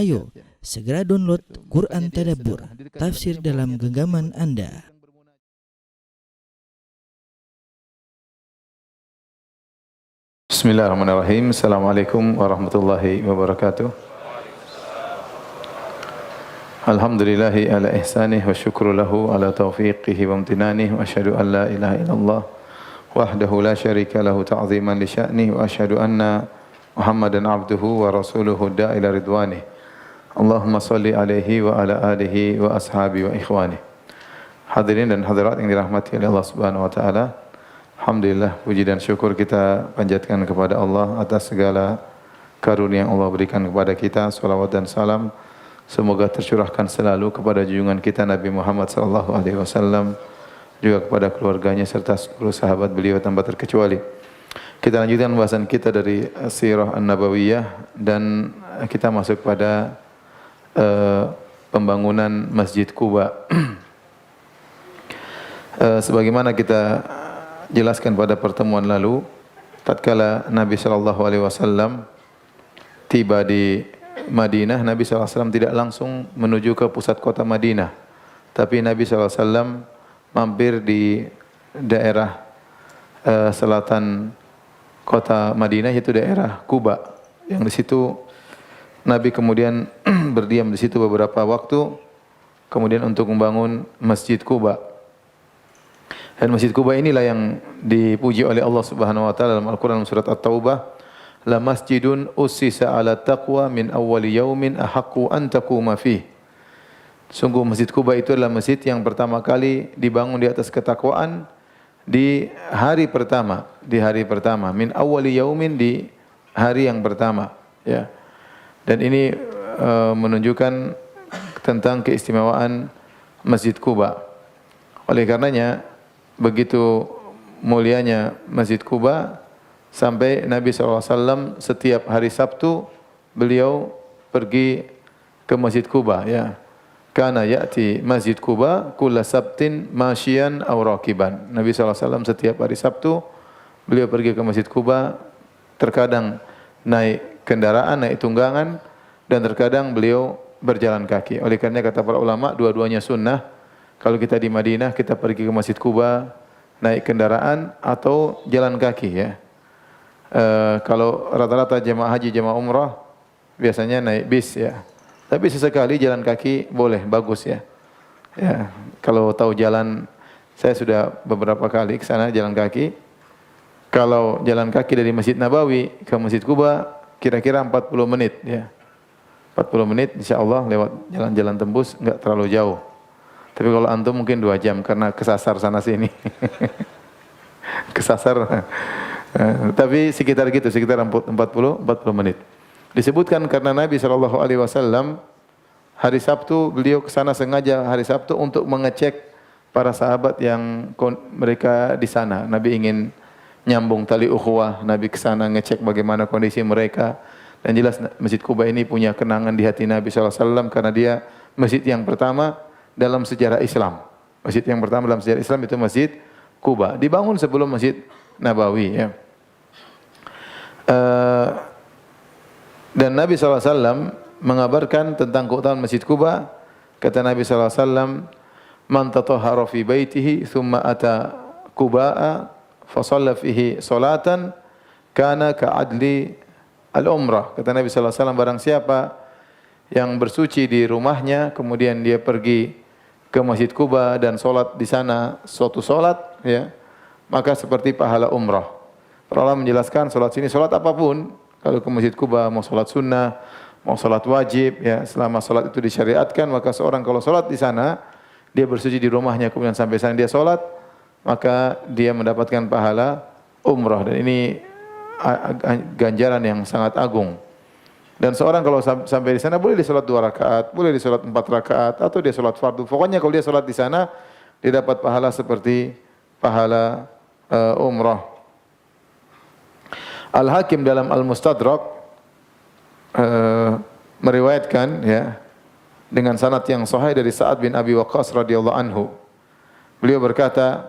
Ayo, segera download Quran Tadabbur, tafsir dalam genggaman Anda. Bismillahirrahmanirrahim. Assalamualaikum warahmatullahi wabarakatuh. Alhamdulillahi ala ihsanih wa syukru lahu ala taufiqihi wa amtinanih wa asyhadu an la ilaha illallah wahdahu la syarika lahu ta'ziman li sya'nih wa asyhadu anna Muhammadan abduhu wa rasuluhu da'ila ridwanih. Allahumma salli alaihi wa ala alihi wa ashabi wa ikhwanih. Hadirin dan hadirat yang dirahmati oleh Allah Subhanahu wa taala. Alhamdulillah, puji dan syukur kita panjatkan kepada Allah atas segala karunia yang Allah berikan kepada kita. Salawat dan salam semoga tercurahkan selalu kepada junjungan kita Nabi Muhammad sallallahu alaihi wasallam, juga kepada keluarganya serta seluruh sahabat beliau tanpa terkecuali. Kita lanjutkan pembahasan kita dari Sirah An-Nabawiyah dan kita masuk pada pembangunan Masjid Quba. Sebagaimana kita jelaskan pada pertemuan lalu, tatkala Nabi sallallahu alaihi wasallam tiba di Madinah, Nabi sallallahu alaihi wasallam tidak langsung menuju ke pusat kota Madinah, tapi Nabi sallallahu alaihi wasallam mampir di daerah selatan kota Madinah, yaitu daerah Quba. Yang di situ Nabi kemudian berdiam di situ beberapa waktu, kemudian untuk membangun Masjid Quba. Dan Masjid Quba inilah yang dipuji oleh Allah Subhanahu wa taala dalam Al-Qur'an surat At-Taubah, la masjidun ussisa ala taqwa min awwali yaumin ahaqqu an taquma fih. Sungguh Masjid Quba itu adalah masjid yang pertama kali dibangun di atas ketakwaan di hari pertama, min awwali yaumin, di hari yang pertama, ya. Dan ini menunjukkan tentang keistimewaan Masjid Quba. Oleh karenanya begitu mulianya Masjid Quba sampai Nabi SAW setiap hari Sabtu beliau pergi ke Masjid Quba, ya. Kana ya'ti Masjid Quba kulla sabtin masyian aw raqiban. Nabi SAW setiap hari Sabtu beliau pergi ke Masjid Quba, terkadang naik kendaraan, naik tunggangan, dan terkadang beliau berjalan kaki. Oleh karena kata para ulama, dua-duanya sunnah. Kalau kita di Madinah, kita pergi ke Masjid Quba naik kendaraan atau jalan kaki, ya. Kalau rata-rata jemaah haji, jemaah umrah biasanya naik bis, ya. Tapi sesekali jalan kaki boleh, bagus, ya. Ya, kalau tahu jalan, saya sudah beberapa kali ke sana jalan kaki. Kalau jalan kaki dari Masjid Nabawi ke Masjid Quba kira-kira 40 menit, ya. 40 menit insyaallah lewat jalan-jalan tembus, enggak terlalu jauh. Tapi kalau antum mungkin 2 jam karena kesasar sana sini. Kesasar. Tapi sekitar gitu, sekitar 40 menit. Disebutkan karena Nabi sallallahu alaihi wasallam hari Sabtu beliau ke sana sengaja hari Sabtu untuk mengecek para sahabat yang mereka di sana. Nabi ingin nyambung tali ukhuwah, Nabi ke sana ngecek bagaimana kondisi mereka. Dan jelas Masjid Quba ini punya kenangan di hati Nabi sallallahu alaihi wasallam karena dia masjid yang pertama dalam sejarah Islam. Masjid yang pertama dalam sejarah Islam itu Masjid Quba. Dibangun sebelum Masjid Nabawi, ya. Dan Nabi SAW mengabarkan tentang keutamaan Masjid Quba. Kata Nabi SAW, man tatahhara fi baitihi thumma ata Quba'a fa shalla fihi salatan kana ka'adli al-umrah. Kata Nabi SAW, barang siapa yang bersuci di rumahnya kemudian dia pergi ke Masjid Quba dan solat di sana suatu solat, ya, maka seperti pahala umrah. Para ulama menjelaskan solat sini solat apapun. Kalau ke Masjid Quba mau solat sunnah, mau solat wajib, ya, selama solat itu disyariatkan, maka seorang kalau solat di sana, dia bersuci di rumahnya kemudian sampai sana dia solat, maka dia mendapatkan pahala umrah. Dan ini ganjaran yang sangat agung. Dan seorang kalau sampai di sana boleh dia solat 2 rakaat, boleh dia solat 4 rakaat, atau dia solat fardu. Pokoknya kalau dia solat di sana, dia dapat pahala seperti pahala umrah. Al-Hakim dalam Al-Mustadrak meriwayatkan, ya, dengan sanad yang sahih dari Sa'ad bin Abi Waqqas radhiyallahu anhu. Beliau berkata,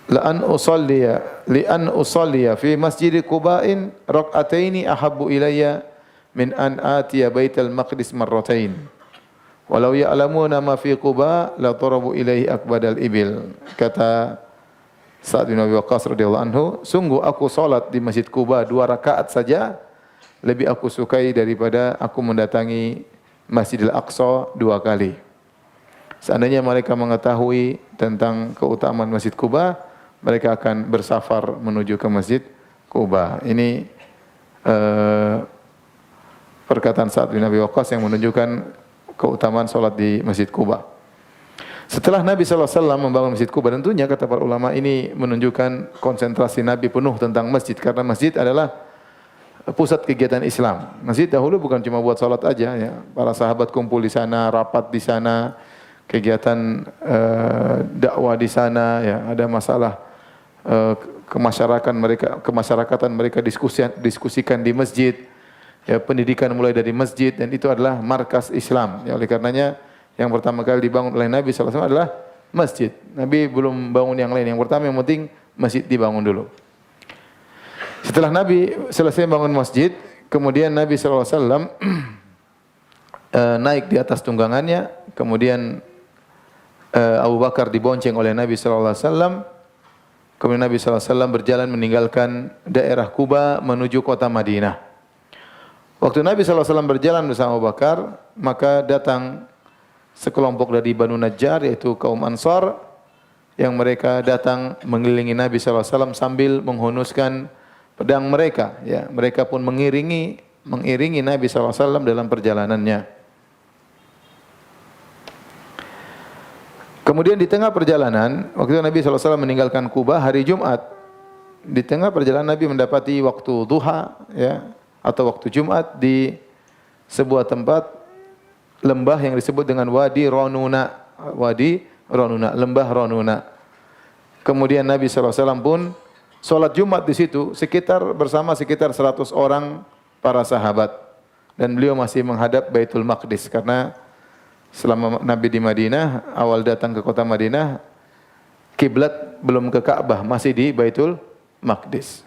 li an usalliya fi masjid Quba'in rak'ataini ahabbu ilayya min an atiya baital maqdis marratain. Walau ya'lamuna ma fi Quba la tarabu ilaihi akbadal ibil. Kata Sa'ad bin Abi Waqqas radhiyallahu anhu, sungguh aku salat di Masjid Quba 2 rakaat saja lebih aku sukai daripada aku mendatangi Masjidil Aqsa 2 kali. Seandainya mereka mengetahui tentang keutamaan Masjid Quba, mereka akan bersafar menuju ke Masjid Quba. Ini perkataan Sa'ad bin Abi Waqqas yang menunjukkan keutamaan salat di Masjid Quba. Setelah Nabi SAW membangun Masjid Quba, tentunya kata para ulama ini menunjukkan konsentrasi Nabi penuh tentang masjid, karena masjid adalah pusat kegiatan Islam. Masjid dahulu bukan cuma buat salat aja, ya. Para sahabat kumpul di sana, rapat di sana, kegiatan dakwah di sana, ya. Ada masalah kemasyarakatan mereka diskusikan di masjid. Ya, pendidikan mulai dari masjid, dan itu adalah markas Islam. Ya, oleh karenanya yang pertama kali dibangun oleh Nabi SAW adalah masjid. Nabi belum bangun yang lain. Yang pertama yang penting masjid dibangun dulu. Setelah Nabi selesai bangun masjid, kemudian Nabi SAW naik di atas tunggangannya. Kemudian Abu Bakar dibonceng oleh Nabi SAW. Kemudian Nabi SAW berjalan meninggalkan daerah Quba menuju kota Madinah. Waktu Nabi SAW berjalan bersama Abu Bakar, maka datang sekelompok dari Banu Najjar, yaitu kaum Ansar, yang mereka datang mengelilingi Nabi SAW sambil menghunuskan pedang mereka. Ya, mereka pun mengiringi Nabi SAW dalam perjalanannya. Kemudian di tengah perjalanan, waktu itu Nabi SAW meninggalkan Quba hari Jumat. Di tengah perjalanan Nabi mendapati waktu duha, ya, atau waktu Jumat di sebuah tempat lembah yang disebut dengan Wadi Ronuna, lembah Ronuna. Kemudian Nabi SAW pun sholat Jumat di situ bersama sekitar 100 orang para sahabat, dan beliau masih menghadap Baitul Maqdis, karena selama Nabi di Madinah, awal datang ke kota Madinah, kiblat belum ke Ka'bah, masih di Baitul Maqdis.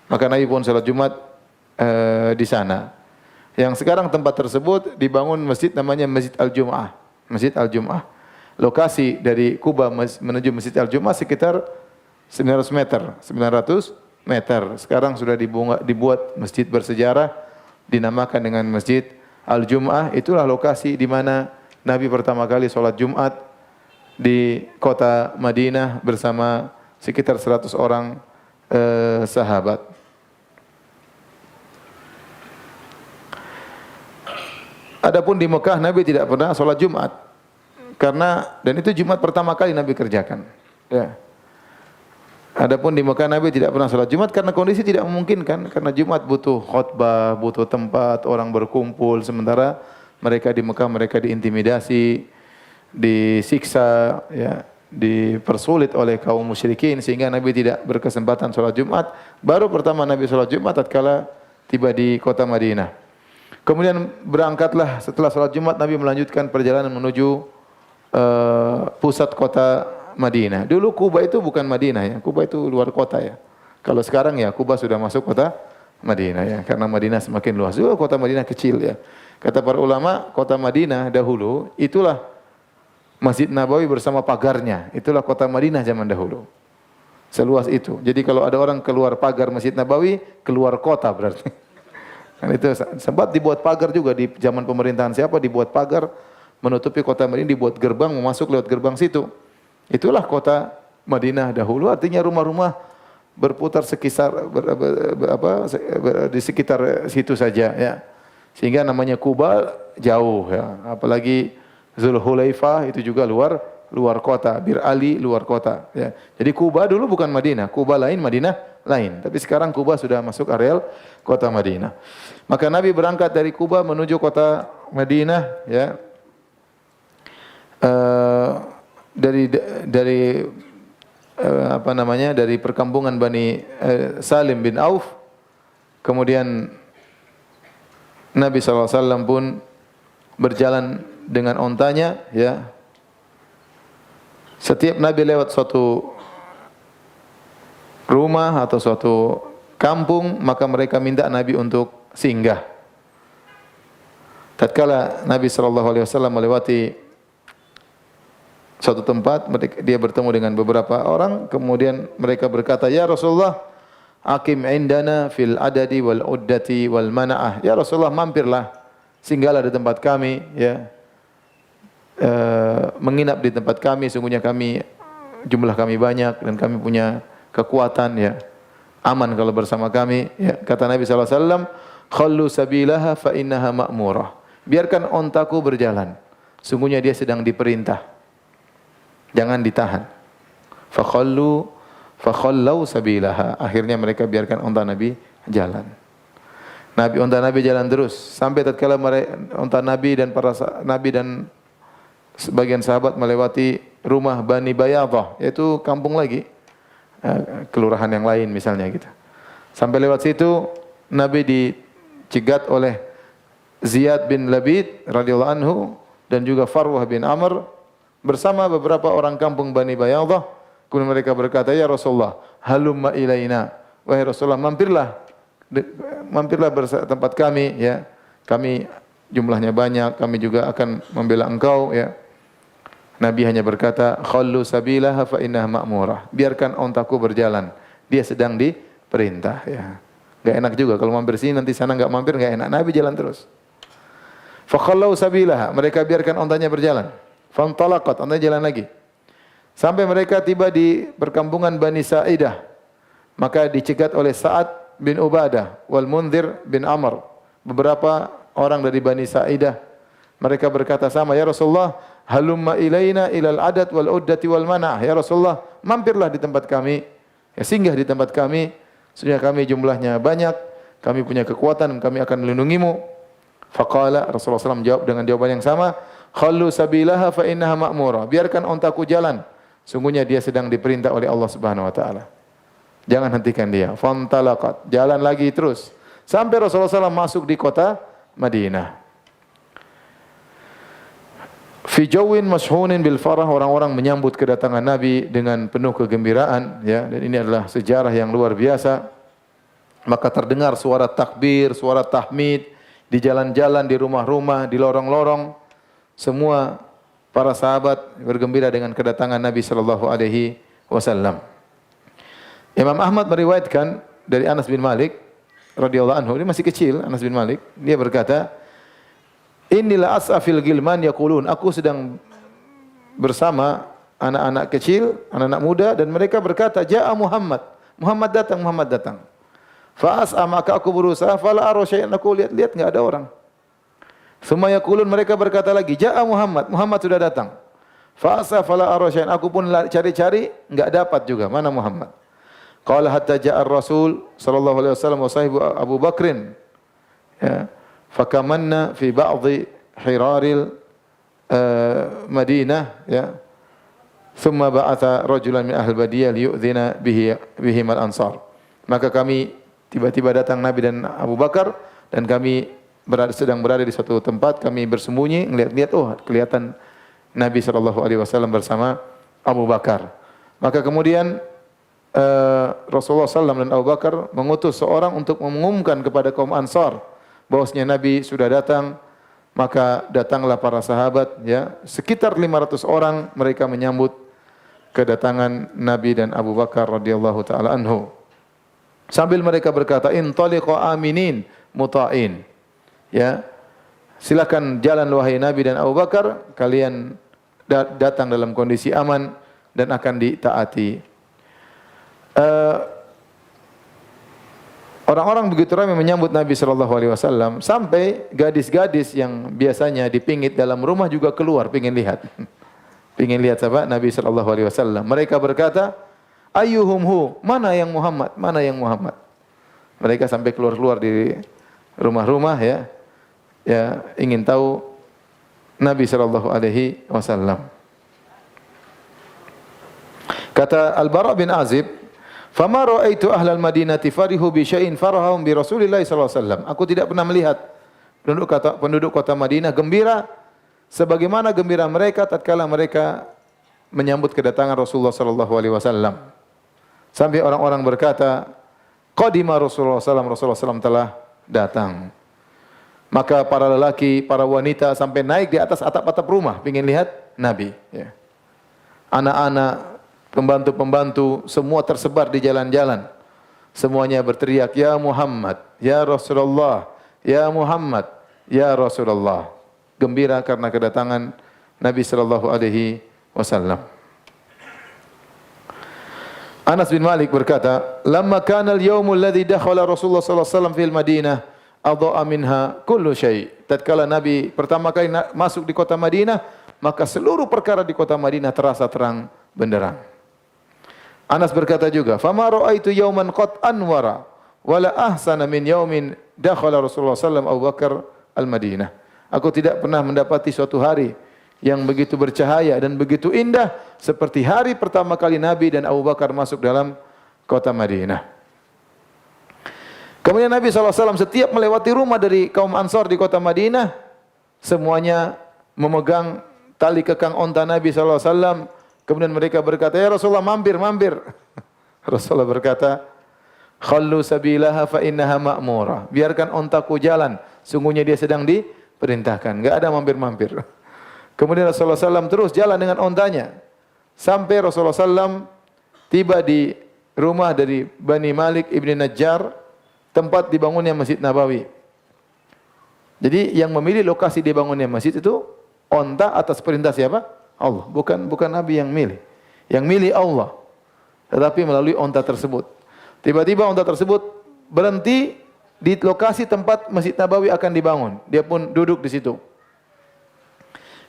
Maka Nabi pun sholat Jumat di sana. Yang sekarang tempat tersebut dibangun masjid namanya Masjid Al-Jum'ah. Masjid Al-Jum'ah. Lokasi dari Quba menuju Masjid Al-Jum'ah sekitar 900 meter. 900 meter. Sekarang sudah dibuat masjid bersejarah dinamakan dengan Masjid Al-Jum'ah. Itulah lokasi di mana Nabi pertama kali sholat Jumat di kota Madinah bersama sekitar 100 orang sahabat. Adapun di Mekah Nabi tidak pernah sholat Jumat, dan itu Jumat pertama kali Nabi kerjakan. Ya. Adapun di Mekah Nabi tidak pernah sholat Jumat karena kondisi tidak memungkinkan, karena Jumat butuh khutbah, butuh tempat orang berkumpul, sementara mereka di Mekah mereka diintimidasi, disiksa, ya, dipersulit oleh kaum musyrikin, sehingga Nabi tidak berkesempatan sholat Jumat. Baru pertama Nabi sholat Jumat tatkala tiba di kota Madinah. Kemudian berangkatlah setelah sholat Jumat, Nabi melanjutkan perjalanan menuju pusat kota Madinah. Dulu Quba itu bukan Madinah, ya. Quba itu luar kota, ya. Kalau sekarang ya Quba sudah masuk kota Madinah, ya, karena Madinah semakin luas. Dulu kota Madinah kecil, ya. Kata para ulama, kota Madinah dahulu itulah Masjid Nabawi bersama pagarnya. Itulah kota Madinah zaman dahulu. Seluas itu. Jadi kalau ada orang keluar pagar Masjid Nabawi, keluar kota berarti. Dan itu sempat dibuat pagar juga di zaman pemerintahan siapa, dibuat pagar menutupi kota Madinah, dibuat gerbang, mau masuk lewat gerbang situ. Itulah kota Madinah dahulu, artinya rumah-rumah berputar di sekitar situ saja, ya. Sehingga namanya Quba jauh, ya. Apalagi Zulhulaifah itu juga luar kota, Bir Ali luar kota, ya. Jadi Quba dulu bukan Madinah, Quba lain, Madinah lain. Tapi sekarang Quba sudah masuk areal kota Madinah. Maka Nabi berangkat dari Quba menuju kota Madinah, ya. Dari perkampungan Bani Salim bin Auf. Kemudian Nabi SAW pun berjalan dengan ontanya, ya. Setiap Nabi lewat suatu rumah atau suatu kampung, maka mereka minta Nabi untuk singgah. tatkala Nabi sallallahu alaihi wasallam melewati suatu tempat, dia bertemu dengan beberapa orang, kemudian mereka berkata, "Ya Rasulullah, aqim indana fil adadi wal uddati wal mana'ah." Ya Rasulullah, mampirlah, singgahlah di tempat kami, ya. Menginap di tempat kami, sungguhnya jumlah kami banyak dan kami punya kekuatan, ya. Aman kalau bersama kami, ya. Kata Nabi sallallahu alaihi wasallam, "Khallu sabilaha fa innaha ma'murah." Biarkan ontaku berjalan, sungguhnya dia sedang diperintah. Jangan ditahan. Fakhallau sabilaha. Akhirnya mereka biarkan onta Nabi jalan. Onta Nabi jalan terus sampai tatkala onta Nabi dan Nabi dan sebagian sahabat melewati rumah Bani Bayadah, yaitu kampung lagi, kelurahan yang lain misalnya gitu. Sampai lewat situ Nabi dicegat oleh Ziyad bin Labid radhiyallahu anhu dan juga Farwah bin Amr bersama beberapa orang kampung Bani Bayadah. Kemudian mereka berkata, "Ya Rasulullah, halumma ilaina." Wahai Rasulullah, mampirlah tempat kami, ya. Kami jumlahnya banyak, kami juga akan membela engkau, ya. Nabi hanya berkata, "Khallu sabilaha fa innaha ma'murah." Biarkan ontaku berjalan, dia sedang diperintah, ya. Enggak enak juga kalau mampir sini nanti sana enggak mampir, enggak enak. Nabi jalan terus. Fa khallu sabilaha, mereka biarkan ontanya berjalan. Fantalaqat, ontanya jalan lagi. Sampai mereka tiba di perkampungan Bani Sa'idah. Maka dicegat oleh Sa'ad bin Ubadah wal Munzir bin Amr. Beberapa orang dari Bani Sa'idah. Mereka berkata sama, "Ya Rasulullah, halumma ilaina ilal adat wal uddati wal mana'ah." Ya Rasulullah, mampirlah di tempat kami. Ya, singgah di tempat kami. Sesungguhnya kami jumlahnya banyak, kami punya kekuatan, kami akan melindungimu. Faqala, Rasulullah SAW jawab dengan jawaban yang sama, "Khallu sabilaha fa innaha ma'murah." Biarkan ontaku jalan, sungguhnya dia sedang diperintah oleh Allah Subhanahu wa taala. Jangan hentikan dia. Fantalaqat, jalan lagi terus sampai Rasulullah SAW masuk di kota Madinah. Fi jawin mashunin bil farah, orang-orang menyambut kedatangan Nabi dengan penuh kegembiraan, ya, dan ini adalah sejarah yang luar biasa. Maka terdengar suara takbir, suara tahmid di jalan-jalan, di rumah-rumah, di lorong-lorong. Semua para sahabat bergembira dengan kedatangan Nabi sallallahu alaihi wasallam. Imam Ahmad meriwayatkan dari Anas bin Malik radhiyallahu anhu, dia masih kecil, Anas bin Malik, dia berkata, "Inilah as'afil gilman yaqulun." Aku sedang bersama anak-anak kecil, anak-anak muda, dan mereka berkata, "Ja'a Muhammad." Muhammad datang, Muhammad datang. Fa'as'a, maka aku berusaha, fala ara syai'an, aku lihat enggak ada orang. Tsumma yaqulun, mereka berkata lagi, "Ja'a Muhammad." Muhammad sudah datang. Fa'as'a fala ara syai'an, aku pun cari-cari enggak dapat juga, mana Muhammad. Qala hatta ja'a Rasul sallallahu alaihi wasallam wa sahibu Abu Bakrin. Ya. Fakamanna fi ba'dhi hiraril Madinah, ya. Thumma ba'atha rajulan min ahli badiyah liyu'dhina bihim al-ansar. Maka kami tiba-tiba datang Nabi dan Abu Bakar, dan kami sedang berada di suatu tempat, kami bersembunyi, ngelihat-lihat, oh kelihatan Nabi sallallahu alaihi wasallam bersama Abu Bakar. Maka kemudian Rasulullah SAW dan Abu Bakar mengutus seorang untuk mengumumkan kepada kaum Ansar bahwasanya Nabi sudah datang. Maka datanglah para sahabat, ya, sekitar 500 orang, mereka menyambut kedatangan Nabi dan Abu Bakar radhiyallahu taala anhu. Sambil mereka berkata, "Intaliqu aminin muta'in." Ya, silakan jalan wahai Nabi dan Abu Bakar, kalian datang dalam kondisi aman dan akan ditaati. Orang-orang begitu ramai menyambut Nabi sallallahu alaihi wasallam sampai gadis-gadis yang biasanya dipingit dalam rumah juga keluar pingin lihat. Pingin lihat siapa? Nabi sallallahu alaihi wasallam. Mereka berkata, "Ayyuhum hu?" Mana yang Muhammad? Mana yang Muhammad? Mereka sampai keluar-keluar di rumah-rumah, ya. Ya, ingin tahu Nabi sallallahu alaihi wasallam. Kata Al-Bara bin Azib, "Fama ra'aitu ahlal Madinati farihu bi syai'in farahum bi Rasulillah sallallahu alaihi wasallam." Aku tidak pernah melihat penduduk kota Madinah gembira sebagaimana gembira mereka tatkala mereka menyambut kedatangan Rasulullah sallallahu alaihi wasallam. Sampai orang-orang berkata, "Qadima Rasulullah sallallahu alaihi wasallam, Rasulullah sallallahu telah datang." Maka para lelaki, para wanita sampai naik di atas atap-atap rumah ingin lihat Nabi. Ya. Anak-anak, pembantu-pembantu, semua tersebar di jalan-jalan. Semuanya berteriak, Ya Muhammad, Ya Rasulullah, Ya Muhammad, Ya Rasulullah. Gembira karena kedatangan Nabi sallallahu alaihi wasallam. Anas bin Malik berkata, "Lamma kana al-yawmul ladzi dakhala Rasulullah sallallahu alaihi wasallam fil Madinah, adha'a minha kullu syai." Tatkala Nabi pertama kali masuk di kota Madinah, maka seluruh perkara di kota Madinah terasa terang benderang. Anas berkata juga, "Fama ra'aitu yawman qad anwara wala ahsana min yawmin dakhala Rasulullah sallallahu alaihi wasallam Abu Bakar al-Madinah." Aku tidak pernah mendapati suatu hari yang begitu bercahaya dan begitu indah seperti hari pertama kali Nabi dan Abu Bakar masuk dalam kota Madinah. Kemudian Nabi SAW setiap melewati rumah dari kaum Ansar di kota Madinah, semuanya memegang tali kekang onta Nabi SAW. Kemudian mereka berkata, "Ya Rasulullah, mampir, mampir." Rasulullah berkata, "Khallu sabilaha fa innaha ma'mura." Biarkan ontaku jalan, sungguhnya dia sedang diperintahkan. Enggak ada mampir-mampir. Kemudian Rasulullah SAW terus jalan dengan ontanya. Sampai Rasulullah SAW tiba di rumah dari Bani Malik ibn Najjar, tempat dibangunnya Masjid Nabawi. Jadi yang memilih lokasi dibangunnya masjid itu onta atas perintah siapa? Allah. Bukan Nabi yang milih. Yang milih Allah. Tetapi melalui onta tersebut. Tiba-tiba onta tersebut berhenti di lokasi tempat Masjid Nabawi akan dibangun. Dia pun duduk di situ.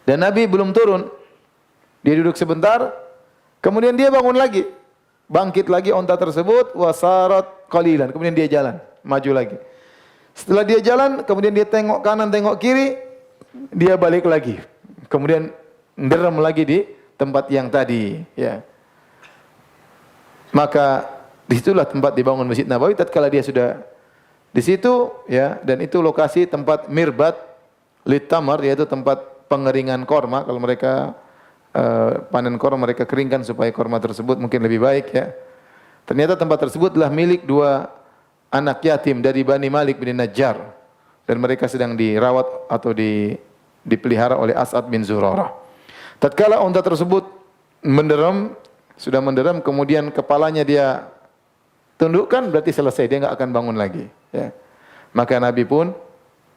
Dan Nabi belum turun. Dia duduk sebentar, kemudian dia bangun lagi. Bangkit lagi onta tersebut, wasarat qalilan. Kemudian dia jalan, maju lagi. Setelah dia jalan, kemudian dia tengok kanan, tengok kiri, dia balik lagi. Kemudian nderem lagi di tempat yang tadi, ya. Maka disitulah tempat dibangun Masjid Nabawi. Tatkala dia sudah di situ, ya, dan itu lokasi tempat mirbat litamar, yaitu tempat pengeringan korma. Kalau mereka panen korma, mereka keringkan supaya korma tersebut mungkin lebih baik, ya. Ternyata tempat tersebut adalah milik dua anak yatim dari Bani Malik bin Najjar, dan mereka sedang dirawat atau dipelihara oleh As'ad bin Zurarah. Tatkala unta tersebut menderam, sudah menderam, kemudian kepalanya dia tundukkan, berarti selesai, dia enggak akan bangun lagi, ya. Maka Nabi pun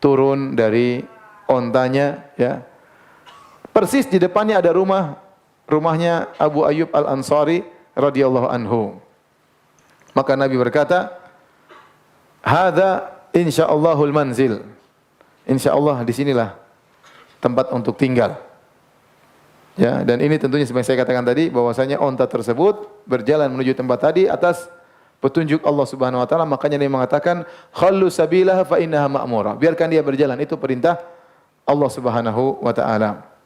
turun dari ontanya, ya. Persis di depannya ada rumahnya Abu Ayyub Al-Ansari radhiyallahu anhu. Maka Nabi berkata, "Hadza insya'allahul manzil." Insyaallah di sinilah tempat untuk tinggal. Ya, dan ini tentunya seperti saya katakan tadi, bahwasanya onta tersebut berjalan menuju tempat tadi atas petunjuk Allah Subhanahu wa taala. Makanya dia mengatakan, "Khallu sabilaha fa innaha ma'mura." Biarkan dia berjalan, itu perintah Allah Subhanahu wa taala.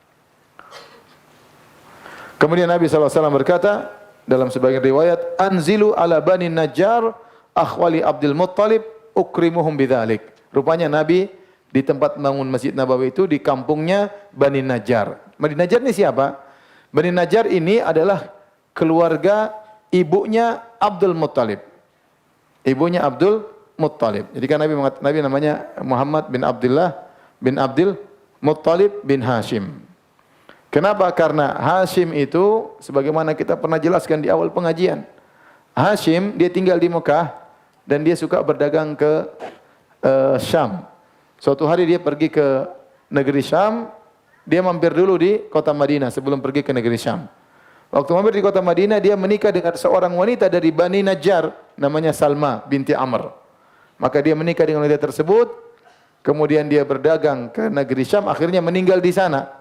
Kemudian Nabi SAW berkata dalam sebagian riwayat, "Anzilu ala Bani Najjar akhwali Abdul Muttalib ukrimuhum bidzalik." Rupanya Nabi di tempat bangun Masjid Nabawi itu di kampungnya Bani Najjar. Bani Najjar ini siapa? Bani Najjar ini adalah keluarga ibunya Abdul Muttalib. Ibunya Abdul Muttalib. Jadi kan Nabi namanya Muhammad bin Abdullah bin Abdul Muttalib bin Hashim. Kenapa? Karena Hashim itu, sebagaimana kita pernah jelaskan di awal pengajian, Hashim dia tinggal di Mekah dan dia suka berdagang ke Syam. Suatu hari dia pergi ke negeri Syam, dia mampir dulu di kota Madinah sebelum pergi ke negeri Syam. Waktu mampir di kota Madinah, dia menikah dengan seorang wanita dari Bani Najjar, namanya Salma binti Amr. Maka dia menikah dengan wanita tersebut, kemudian dia berdagang ke negeri Syam, akhirnya meninggal di sana.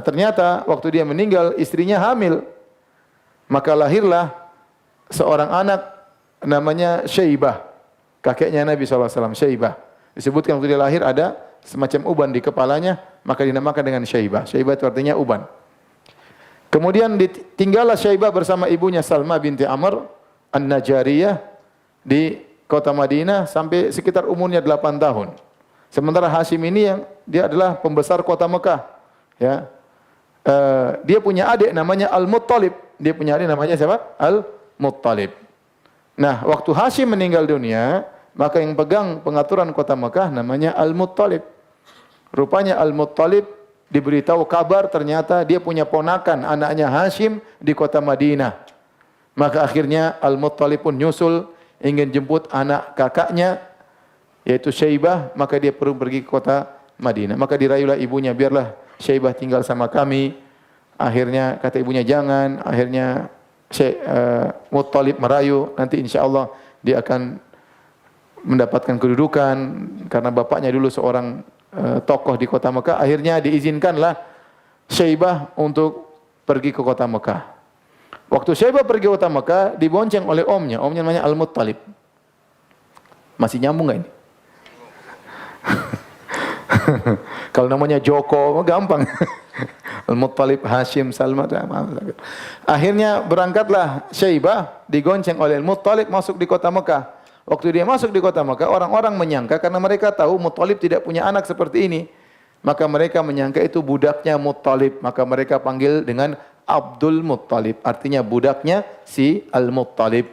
Ternyata waktu dia meninggal, istrinya hamil. Maka lahirlah seorang anak namanya Syaibah. Kakeknya Nabi SAW, Syaibah. Disebutkan waktu dia lahir ada semacam uban di kepalanya, maka dinamakan dengan Syaibah. Syaibah itu artinya uban. Kemudian tinggallah Syaibah bersama ibunya Salma binti Amr An-Najariyah di kota Madinah sampai sekitar umurnya 8 tahun. Sementara Hashim ini yang dia adalah pembesar kota Mekah, ya. Dia punya adik namanya Al-Muttalib. Dia punya adik namanya siapa? Al-Muttalib. Nah, waktu Hashim meninggal dunia, Maka yang pegang pengaturan kota Mekah namanya Al-Muttalib. Rupanya Al-Muttalib diberitahu kabar ternyata dia punya ponakan anaknya Hashim di kota Madinah. Maka akhirnya Al-Muttalib pun nyusul ingin jemput anak kakaknya yaitu Syaibah, maka dia perlu pergi ke kota Madinah. Maka dirayulah ibunya, biarlah Syaibah tinggal sama kami. Akhirnya kata ibunya jangan, akhirnya Muttalib merayu, nanti insya-Allah dia akan mendapatkan kedudukan karena bapaknya dulu seorang tokoh di kota Mekah. Akhirnya diizinkanlah Syaibah untuk pergi ke kota Mekah. Waktu Syaibah pergi ke kota Mekah dibonceng oleh omnya namanya Al-Muttalib. Masih nyambung enggak ini? Kalau namanya Joko gampang. Al-Muttalib, Hashim, Salma. Akhirnya berangkatlah Syaibah digonceng oleh Al-Muttalib masuk di kota Mekah. Waktu dia masuk di kota Mekah, orang-orang menyangka karena mereka tahu Muttalib tidak punya anak seperti ini. Maka mereka menyangka itu budaknya Muttalib. Maka mereka panggil dengan Abdul Muttalib. Artinya budaknya si Al-Muttalib.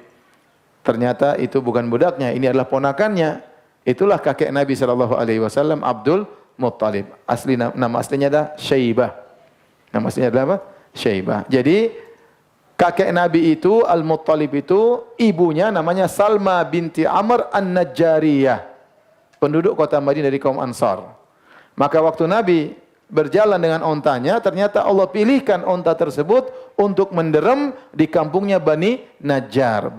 Ternyata itu bukan budaknya, ini adalah ponakannya. Itulah kakek Nabi SAW, Abdul Muttalib. Nama aslinya adalah Syaibah. Nama aslinya adalah apa? Syaibah. Jadi kakek Nabi itu, Al-Muttalib itu, ibunya namanya Salma binti Amr An-Najjariyah. Penduduk kota Madinah dari kaum Ansar. Maka waktu Nabi berjalan dengan ontanya, ternyata Allah pilihkan onta tersebut untuk menderem di kampungnya Bani Najjar.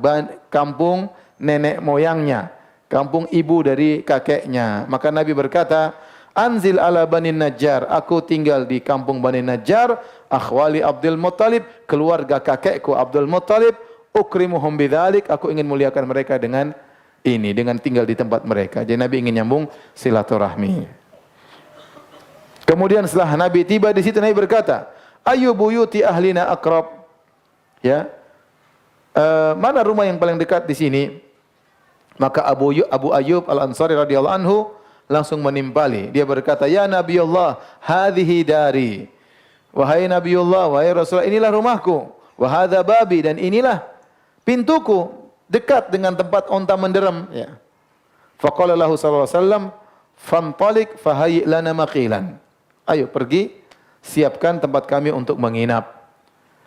Kampung nenek moyangnya. Kampung ibu dari kakeknya. Maka Nabi berkata, Anzil ala Bani Najjar, aku tinggal di kampung Bani Najjar, akhwali Abdul Muttalib, keluarga kakekku Abdul Muttalib, ukrimuhum bidzalik, aku ingin muliakan mereka dengan ini, dengan tinggal di tempat mereka. Jadi Nabi ingin nyambung silaturahmi. Kemudian setelah Nabi tiba di situ, Nabi berkata, ayu buyuti ahlina aqrab. Ya. Mana rumah yang paling dekat di sini? Maka Abu Ayyub Al-Ansari radhiyallahu anhu langsung menimpali. Dia berkata, "Ya Nabiullah, hadhihi dari." Wahai Nabiullah, wahai Rasulullah, inilah rumahku. Wa hadza babi, dan inilah pintuku, dekat dengan tempat onta menderem, ya. Faqala lahu sallallahu alaihi wasallam, "Fantalik fahayyi lana maqilan." Ayo pergi, siapkan tempat kami untuk menginap.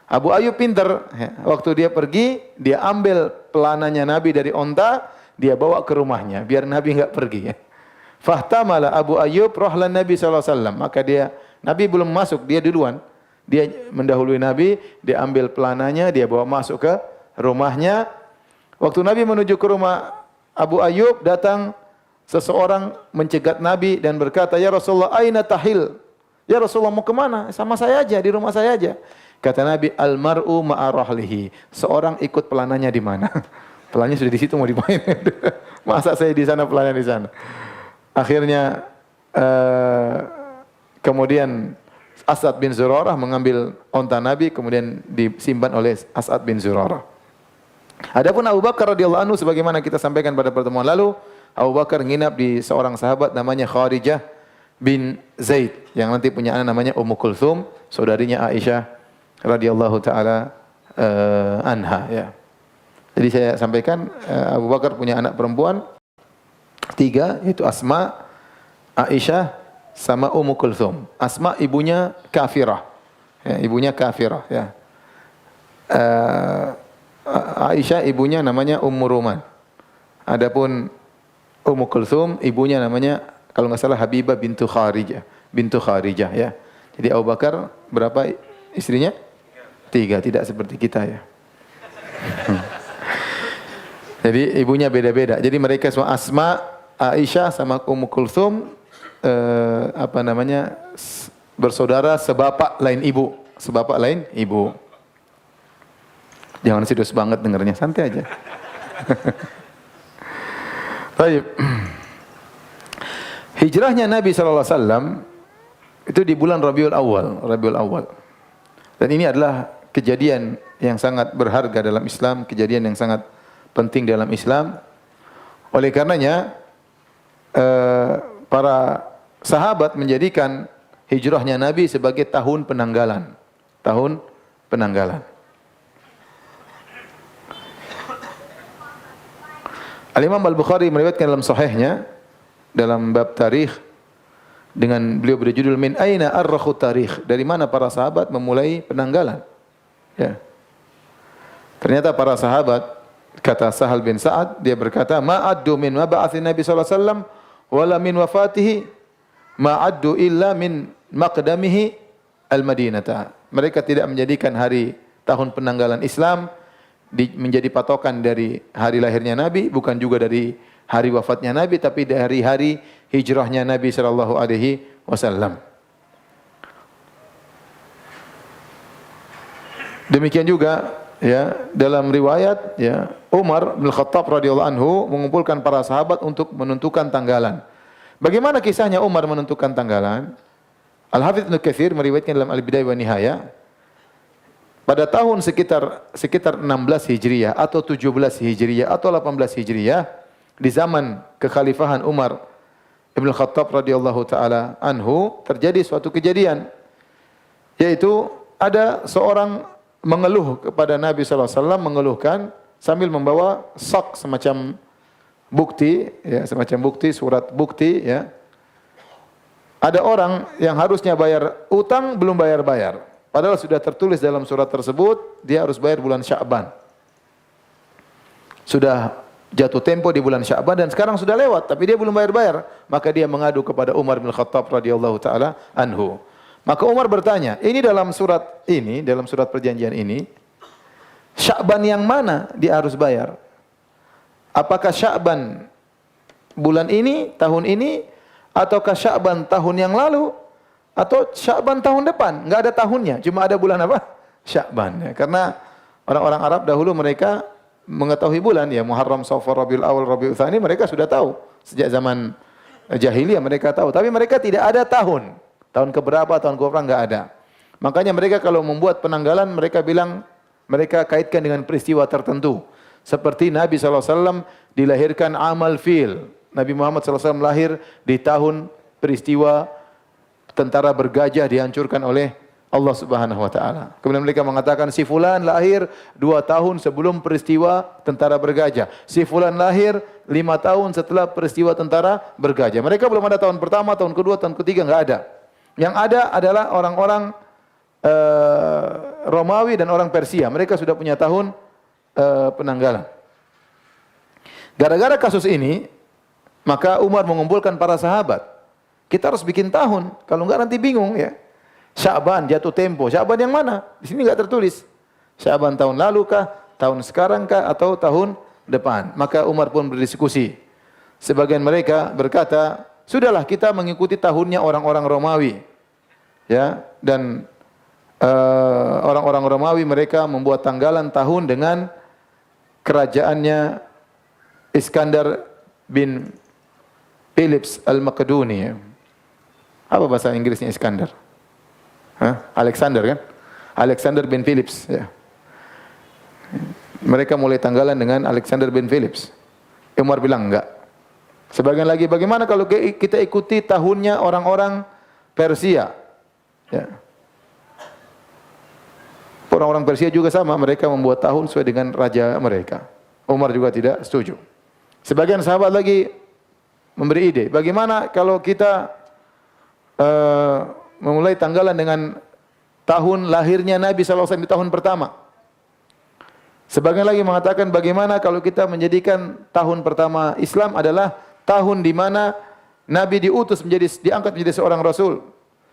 Abu Ayyub pintar, ya. Waktu dia pergi, dia ambil pelananya Nabi dari onta, dia bawa ke rumahnya biar Nabi enggak pergi, ya. Fahtamala Abu Ayyub rahlan Nabi sallallahu alaihi wasallam. Maka Nabi belum masuk, dia duluan. Dia mendahului Nabi, dia ambil pelananya, dia bawa masuk ke rumahnya. Waktu Nabi menuju ke rumah Abu Ayyub, datang seseorang mencegat Nabi dan berkata, "Ya Rasulullah, aina tahil?" Ya Rasulullah, mau kemana? Sama saya aja, di rumah saya aja. Kata Nabi, "Al-mar'u ma'a rahlihi." Seorang ikut pelananya di mana? Pelananya sudah di situ, mau dimain. Masa saya di sana, pelananya di sana. Akhirnya kemudian As'ad bin Zurarah mengambil onta Nabi, kemudian disimpan oleh As'ad bin Zurarah. Adapun Abu Bakar radhiyallahu anhu, sebagaimana kita sampaikan pada pertemuan lalu, Abu Bakar nginap di seorang sahabat namanya Kharijah bin Zaid, yang nanti punya anak namanya Ummu Kulthum, saudarinya Aisyah radhiyallahu taala anha, ya. Jadi saya sampaikan Abu Bakar punya anak perempuan 3, yaitu Asma, Aisyah, sama Ummu Kulthum. Asma ibunya kafirah, ya, ibunya kafirah, ya. Aisyah ibunya namanya Ummu Ruman. Adapun Ummu Kulthum ibunya namanya, kalau nggak salah, Habibah bintu Kharijah, ya. Jadi Abu Bakar berapa istrinya? 3, tidak seperti kita, ya. Jadi ibunya beda-beda. Jadi mereka semua Asma, Aisyah sama Ummu Kulthum bersaudara sebapak lain ibu, sebapak lain ibu. Jangan serius banget dengarnya, santai aja. Baik. Hijrahnya Nabi sallallahu alaihi wasallam itu di bulan Rabiul Awal. Dan ini adalah kejadian yang sangat berharga dalam Islam, kejadian yang sangat penting dalam Islam. Oleh karenanya para sahabat menjadikan hijrahnya Nabi sebagai tahun penanggalan. Tahun penanggalan. Al-Imam Al-Bukhari meriwayatkan dalam sahihnya dalam bab tarikh dengan beliau berjudul Min aina arrakhu tarikh, dari mana para sahabat memulai penanggalan. Ya. Ternyata para sahabat, kata Sahal bin Sa'ad, dia berkata, ma'addu min mab'atsin Nabi sallallahu alaihi wasallam wala min wafatihi ma'addu illa min maqdamihi al-Madinata. Mereka tidak menjadikan hari tahun penanggalan Islam menjadi patokan dari hari lahirnya Nabi, bukan juga dari hari wafatnya Nabi, tapi dari hari hijrahnya Nabi sallallahu alaihi wasallam. Demikian juga ya dalam riwayat ya Umar bin Khattab radhiyallahu anhu mengumpulkan para sahabat untuk menentukan tanggalan. Bagaimana kisahnya Umar menentukan tanggalan? Al-Hafidz Ibnu Katsir meriwayatkan dalam Al-Bidayah wa Nihayah pada tahun sekitar 16 Hijriah atau 17 Hijriah atau 18 Hijriah di zaman kekhalifahan Umar bin Khattab radhiyallahu taala anhu terjadi suatu kejadian, yaitu ada seorang mengeluh kepada Nabi sallallahu alaihi wasallam, mengeluhkan sambil membawa sak semacam bukti ya, semacam bukti, surat bukti ya. Ada orang yang harusnya bayar utang belum bayar-bayar. Padahal sudah tertulis dalam surat tersebut dia harus bayar bulan Sya'ban. Sudah jatuh tempo di bulan Sya'ban dan sekarang sudah lewat tapi dia belum bayar-bayar. Maka dia mengadu kepada Umar bin Khattab radhiyallahu taala anhu. Maka Umar bertanya, ini dalam surat perjanjian ini, Sya'ban yang mana dia harus bayar? Apakah Sya'ban bulan ini, tahun ini, ataukah Sya'ban tahun yang lalu, atau Sya'ban tahun depan? Enggak ada tahunnya, cuma ada bulan apa? Sya'ban. Ya. Karena orang-orang Arab dahulu mereka mengetahui bulan, ya Muharram, Safar, Rabiul Awal, Rabiul Tsani, mereka sudah tahu. Sejak zaman jahiliyah mereka tahu, tapi mereka tidak ada tahun. Tahun keberapa, tahun keberapa enggak ada. Makanya mereka kalau membuat penanggalan mereka bilang, mereka kaitkan dengan peristiwa tertentu. Seperti Nabi SAW dilahirkan amal fil. Nabi Muhammad SAW lahir di tahun peristiwa tentara bergajah dihancurkan oleh Allah Subhanahu wa taala. Kemudian mereka mengatakan si fulan lahir 2 tahun sebelum peristiwa tentara bergajah. Si fulan lahir 5 tahun setelah peristiwa tentara bergajah. Mereka belum ada tahun pertama, tahun kedua, tahun ketiga, enggak ada. Yang ada adalah orang-orang Romawi dan orang Persia. Mereka sudah punya tahun penanggalan. Gara-gara kasus ini, maka Umar mengumpulkan para sahabat. Kita harus bikin tahun, kalau enggak nanti bingung ya. Sya'ban jatuh tempo. Sya'ban yang mana? Di sini enggak tertulis. Sya'ban tahun lalu kah, tahun sekarang kah, atau tahun depan? Maka Umar pun berdiskusi. Sebagian mereka berkata, sudahlah kita mengikuti tahunnya orang-orang Romawi. Ya, dan orang-orang Romawi mereka membuat tanggalan tahun dengan kerajaannya Iskandar bin Philips Al-Makedoni. Apa bahasa Inggrisnya Iskandar? Alexander kan? Alexander bin Philips. Ya. Mereka mulai tanggalan dengan Alexander bin Philips. Umar bilang enggak. Sebagian lagi, bagaimana kalau kita ikuti tahunnya orang-orang Persia? Ya. Orang-orang Persia juga sama, mereka membuat tahun sesuai dengan raja mereka. Umar juga tidak setuju. Sebagian sahabat lagi memberi ide, bagaimana kalau kita memulai tanggalan dengan tahun lahirnya Nabi SAW di tahun pertama. Sebagian lagi mengatakan bagaimana kalau kita menjadikan tahun pertama Islam adalah tahun di mana Nabi diangkat menjadi seorang Rasul.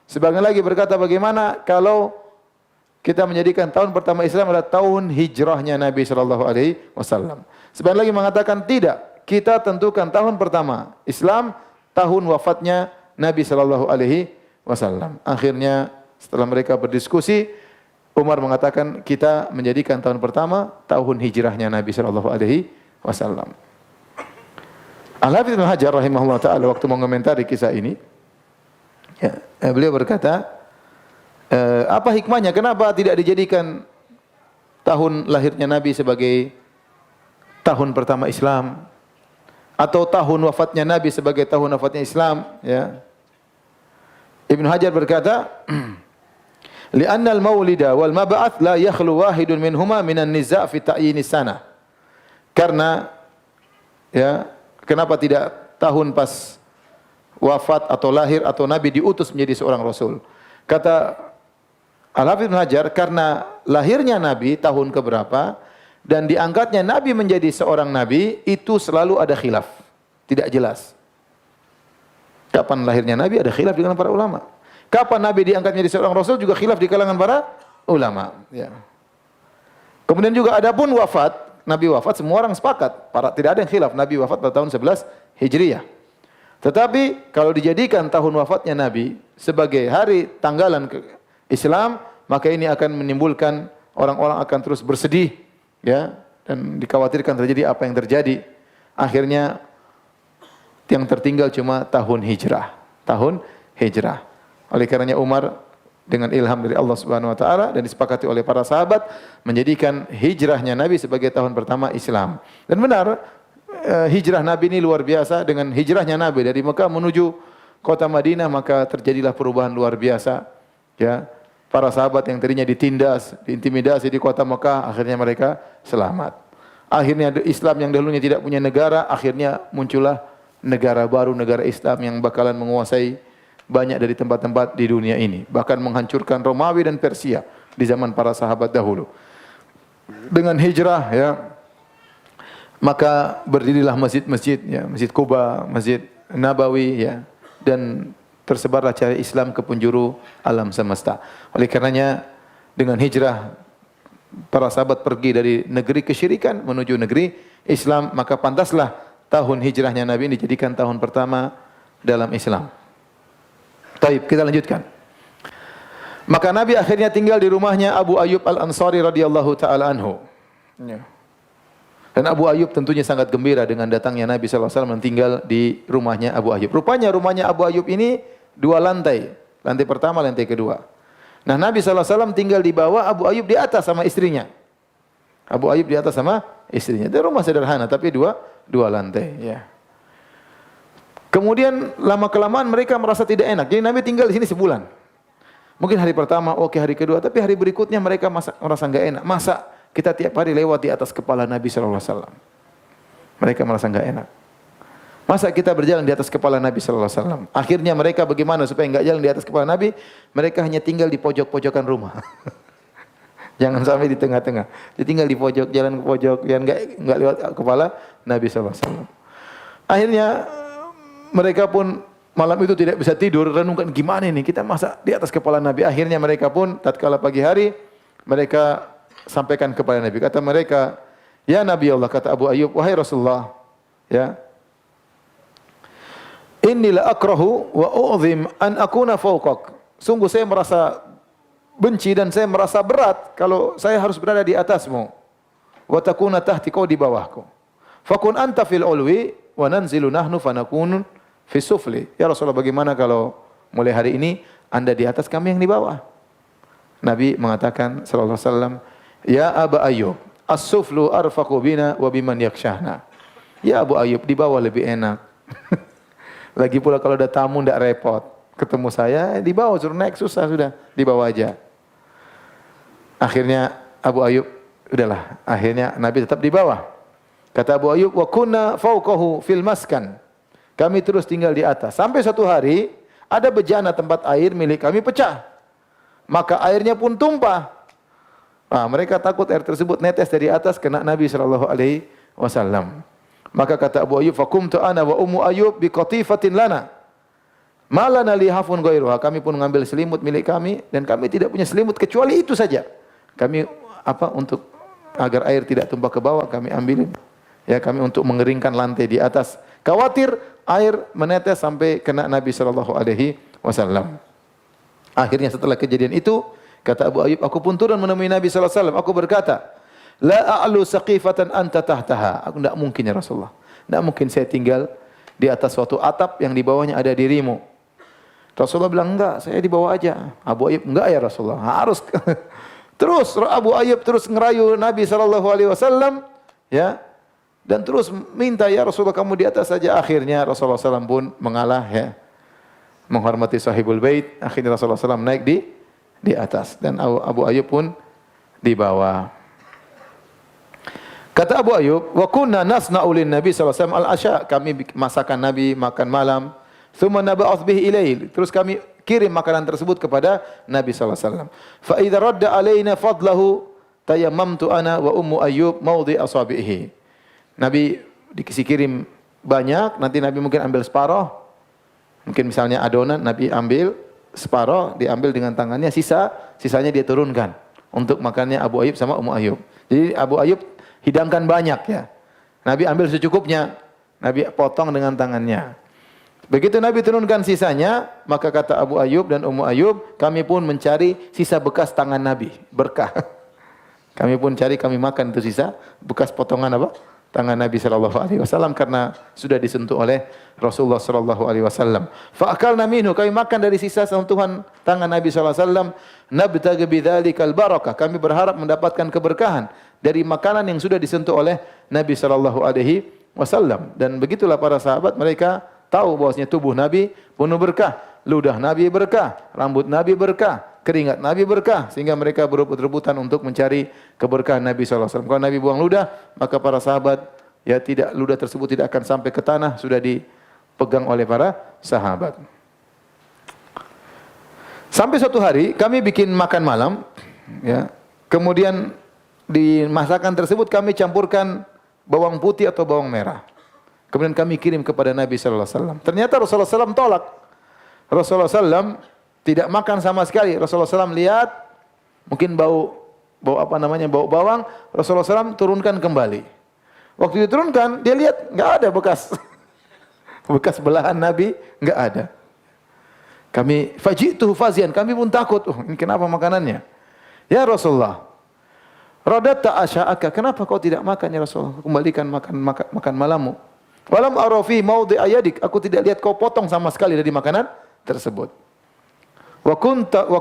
Sebagian lagi berkata bagaimana kalau kita menjadikan tahun pertama Islam adalah tahun hijrahnya Nabi SAW. Sebagian lagi mengatakan tidak, kita tentukan tahun pertama Islam, tahun wafatnya Nabi SAW. Akhirnya setelah mereka berdiskusi, Umar mengatakan kita menjadikan tahun pertama tahun hijrahnya Nabi SAW. Al-Hafidz Ibnu Hajar rahimahullah taala waktu mengomentari kisah ini, ya, beliau berkata, apa hikmahnya? Kenapa tidak dijadikan tahun lahirnya Nabi sebagai tahun pertama Islam, atau tahun wafatnya Nabi sebagai tahun wafatnya Islam? Ya. Ibnu Hajar berkata, li'anna al-maulida wal mab'ats la yakhlu wahidun minhuma minan niza' fi ta'yin sanah. Karena ya, kenapa tidak tahun pas wafat atau lahir atau Nabi diutus menjadi seorang Rasul? Kata Al-Hafidz Ibnu Hajar, karena lahirnya Nabi tahun keberapa dan diangkatnya Nabi menjadi seorang Nabi, itu selalu ada khilaf, tidak jelas. Kapan lahirnya Nabi ada khilaf di kalangan para ulama. Kapan Nabi diangkat menjadi seorang Rasul juga khilaf di kalangan para ulama. Ya. Kemudian juga adapun wafat, Nabi wafat semua orang sepakat, tidak ada yang khilaf. Nabi wafat pada tahun 11 Hijriah. Tetapi kalau dijadikan tahun wafatnya Nabi sebagai hari tanggalan Islam, maka ini akan menimbulkan orang-orang akan terus bersedih, ya, dan dikhawatirkan terjadi apa yang terjadi. Akhirnya yang tertinggal cuma tahun hijrah. Tahun hijrah. Oleh karenanya Umar dengan ilham dari Allah Subhanahu wa taala dan disepakati oleh para sahabat menjadikan hijrahnya Nabi sebagai tahun pertama Islam. Dan benar, hijrah Nabi ini luar biasa. Dengan hijrahnya Nabi dari Mekah menuju kota Madinah, maka terjadilah perubahan luar biasa. Ya, para sahabat yang tadinya ditindas, diintimidasi di kota Mekah, akhirnya mereka selamat. Akhirnya Islam yang dahulunya tidak punya negara, akhirnya muncullah negara baru, negara Islam yang bakalan menguasai banyak dari tempat-tempat di dunia ini, bahkan menghancurkan Romawi dan Persia di zaman para sahabat dahulu. Dengan hijrah, ya, maka berdirilah masjid-masjid, ya, Masjid Quba, Masjid Nabawi, ya, dan tersebarlah cahaya Islam ke penjuru alam semesta. Oleh karenanya dengan hijrah para sahabat pergi dari negeri kesyirikan menuju negeri Islam, maka pantaslah tahun hijrahnya Nabi ini dijadikan tahun pertama dalam Islam. Baik, kita lanjutkan. Maka Nabi akhirnya tinggal di rumahnya Abu Ayyub Al-Ansari radhiyallahu taala anhu. Ya. Dan Abu Ayyub tentunya sangat gembira dengan datangnya Nabi sallallahu alaihi wasallam tinggal di rumahnya Abu Ayyub. Rupanya rumahnya Abu Ayyub ini 2 lantai. Lantai pertama, lantai kedua. Nah, Nabi sallallahu alaihi wasallam tinggal di bawah, Abu Ayyub di atas sama istrinya. Abu Ayyub di atas sama istrinya. Itu rumah sederhana tapi dua lantai, ya. Kemudian lama-kelamaan mereka merasa tidak enak. Jadi Nabi tinggal di sini sebulan. Mungkin hari pertama, oke, hari kedua, tapi hari berikutnya mereka merasa enggak enak. Masa kita tiap hari lewat di atas kepala Nabi sallallahu alaihi wasallam? Mereka merasa enggak enak. Masa kita berjalan di atas kepala Nabi sallallahu alaihi wasallam? Akhirnya mereka bagaimana supaya enggak jalan di atas kepala Nabi? Mereka hanya tinggal di pojok-pojokan rumah. Jangan sampai di tengah-tengah. Dia tinggal di pojok, jalan ke pojok, yang enggak lewat kepala Nabi sallallahu alaihi wasallam. Akhirnya mereka pun malam itu tidak bisa tidur, renungkan gimana ini kita masa di atas kepala Nabi. Akhirnya mereka pun tatkala pagi hari mereka sampaikan kepada Nabi. Kata mereka, "Ya Nabi Allah," kata Abu Ayyub, "wahai Rasulullah, ya, inni la akrahu wa u'zim an akuna fawqak." Sungguh saya merasa benci dan saya merasa berat kalau saya harus berada di atasmu. Wa takuna tahti, kau di bawahku. Fakun anta fil ulwi wa nanzilu nahnu fanakun fis sufli. Ya Rasulullah, bagaimana kalau mulai hari ini Anda di atas, kami yang di bawah? Nabi mengatakan sallallahu alaihi wasallam, "Ya Abu Ayyub, as-suflu arfaqu bina wa biman yakshahna." Ya Abu Ayyub, di bawah lebih enak. Lagi pula kalau ada tamu ndak repot. Ketemu saya di bawah, suruh naik susah, sudah di bawah aja. Akhirnya Abu Ayyub, udahlah, akhirnya Nabi tetap di bawah. Kata Abu Ayyub, "Wa kunna fawqahu fil maskan." Kami terus tinggal di atas. Sampai suatu hari ada bejana tempat air milik kami pecah. Maka airnya pun tumpah. Nah, mereka takut air tersebut netes dari atas kena Nabi sallallahu alaihi wasallam. Maka kata Abu Ayyub, "Faqumtu ana wa ummu Ayyub bi qatifatin lana. Ma lana li hafun ghairuha." Kami pun mengambil selimut milik kami dan kami tidak punya selimut kecuali itu saja. Kami untuk agar air tidak tumpah ke bawah kami ambilin. Ya, kami untuk mengeringkan lantai di atas. Khawatir air menetes sampai kena Nabi sallallahu alaihi wasallam. Akhirnya setelah kejadian itu, kata Abu Ayyub, aku pun turun menemui Nabi sallallahu alaihi wasallam. Aku berkata, "La a'lu saqifatan anta tahtaha." Aku tidak mungkin ya Rasulullah. Tidak mungkin saya tinggal di atas suatu atap yang di bawahnya ada dirimu. Rasulullah bilang, "Enggak, saya di bawah aja." Abu Ayyub, "Enggak ya Rasulullah, harus." Terus Abu Ayyub terus ngerayu Nabi sallallahu alaihi wasallam, ya. Dan terus minta, "Ya Rasulullah, kamu di atas saja." Akhirnya Rasulullah SAW pun mengalah, ya, menghormati sahibul bait. Akhirnya Rasulullah SAW naik di atas dan Abu Ayyub pun di bawah. Kata Abu Ayyub, wa kunna nasna'u lin Nabi sallallahu alaihi wasallam al-asya. Kami masakan Nabi makan malam. Tsumma nab'ath bihi ilail. Terus kami kirim makanan tersebut kepada Nabi sallallahu alaihi wasallam. Fa idza radda alaina fadlahu tayammamtu ana wa ummu Ayyub mawdi asabihi. Nabi dikasih kirim banyak, nanti Nabi mungkin ambil separuh. Mungkin misalnya adonan Nabi ambil separuh, diambil dengan tangannya, sisanya dia turunkan untuk makannya Abu Ayyub sama Ummu Ayyub. Jadi Abu Ayyub hidangkan banyak ya. Nabi ambil secukupnya, Nabi potong dengan tangannya. Begitu Nabi turunkan sisanya, maka kata Abu Ayyub dan Ummu Ayyub, kami pun mencari sisa bekas tangan Nabi, berkah. Kami pun cari, kami makan itu sisa bekas potongan apa? Tangan Nabi sallallahu alaihi wasallam karena sudah disentuh oleh Rasulullah sallallahu alaihi wasallam. Fa akalna minhu, kami makan dari sisa sentuhan tangan Nabi sallallahu alaihi wasallam, nabtaghi bidzalikal barakah. Kami berharap mendapatkan keberkahan dari makanan yang sudah disentuh oleh Nabi sallallahu alaihi wasallam. Dan begitulah para sahabat, mereka tahu bahwasanya tubuh Nabi penuh berkah, ludah Nabi berkah, rambut Nabi berkah, keringat Nabi berkah, sehingga mereka berebut-rebutan untuk mencari keberkahan Nabi sallallahu alaihi wasallam. Kalau Nabi buang ludah, maka para sahabat ludah tersebut tidak akan sampai ke tanah, sudah dipegang oleh para sahabat. Sampai suatu hari kami bikin makan malam, ya. Kemudian di masakan tersebut kami campurkan bawang putih atau bawang merah. Kemudian kami kirim kepada Nabi sallallahu alaihi wasallam. Ternyata Rasulullah SAW tolak. Rasulullah SAW tidak makan sama sekali. Rasulullah SAW lihat mungkin bau bawang. Rasulullah SAW turunkan kembali. Waktu diturunkan, dia lihat enggak ada bekas belahan Nabi, enggak ada. Kami faji'tuhu fazian, kami pun takut. Ini kenapa makanannya? Ya Rasulullah, radatta asya'aka, kenapa kau tidak makan ya Rasulullah? Kembalikan makan malammu. Walam arafi maudhi'a yadik, aku tidak lihat kau potong sama sekali dari makanan tersebut. Wa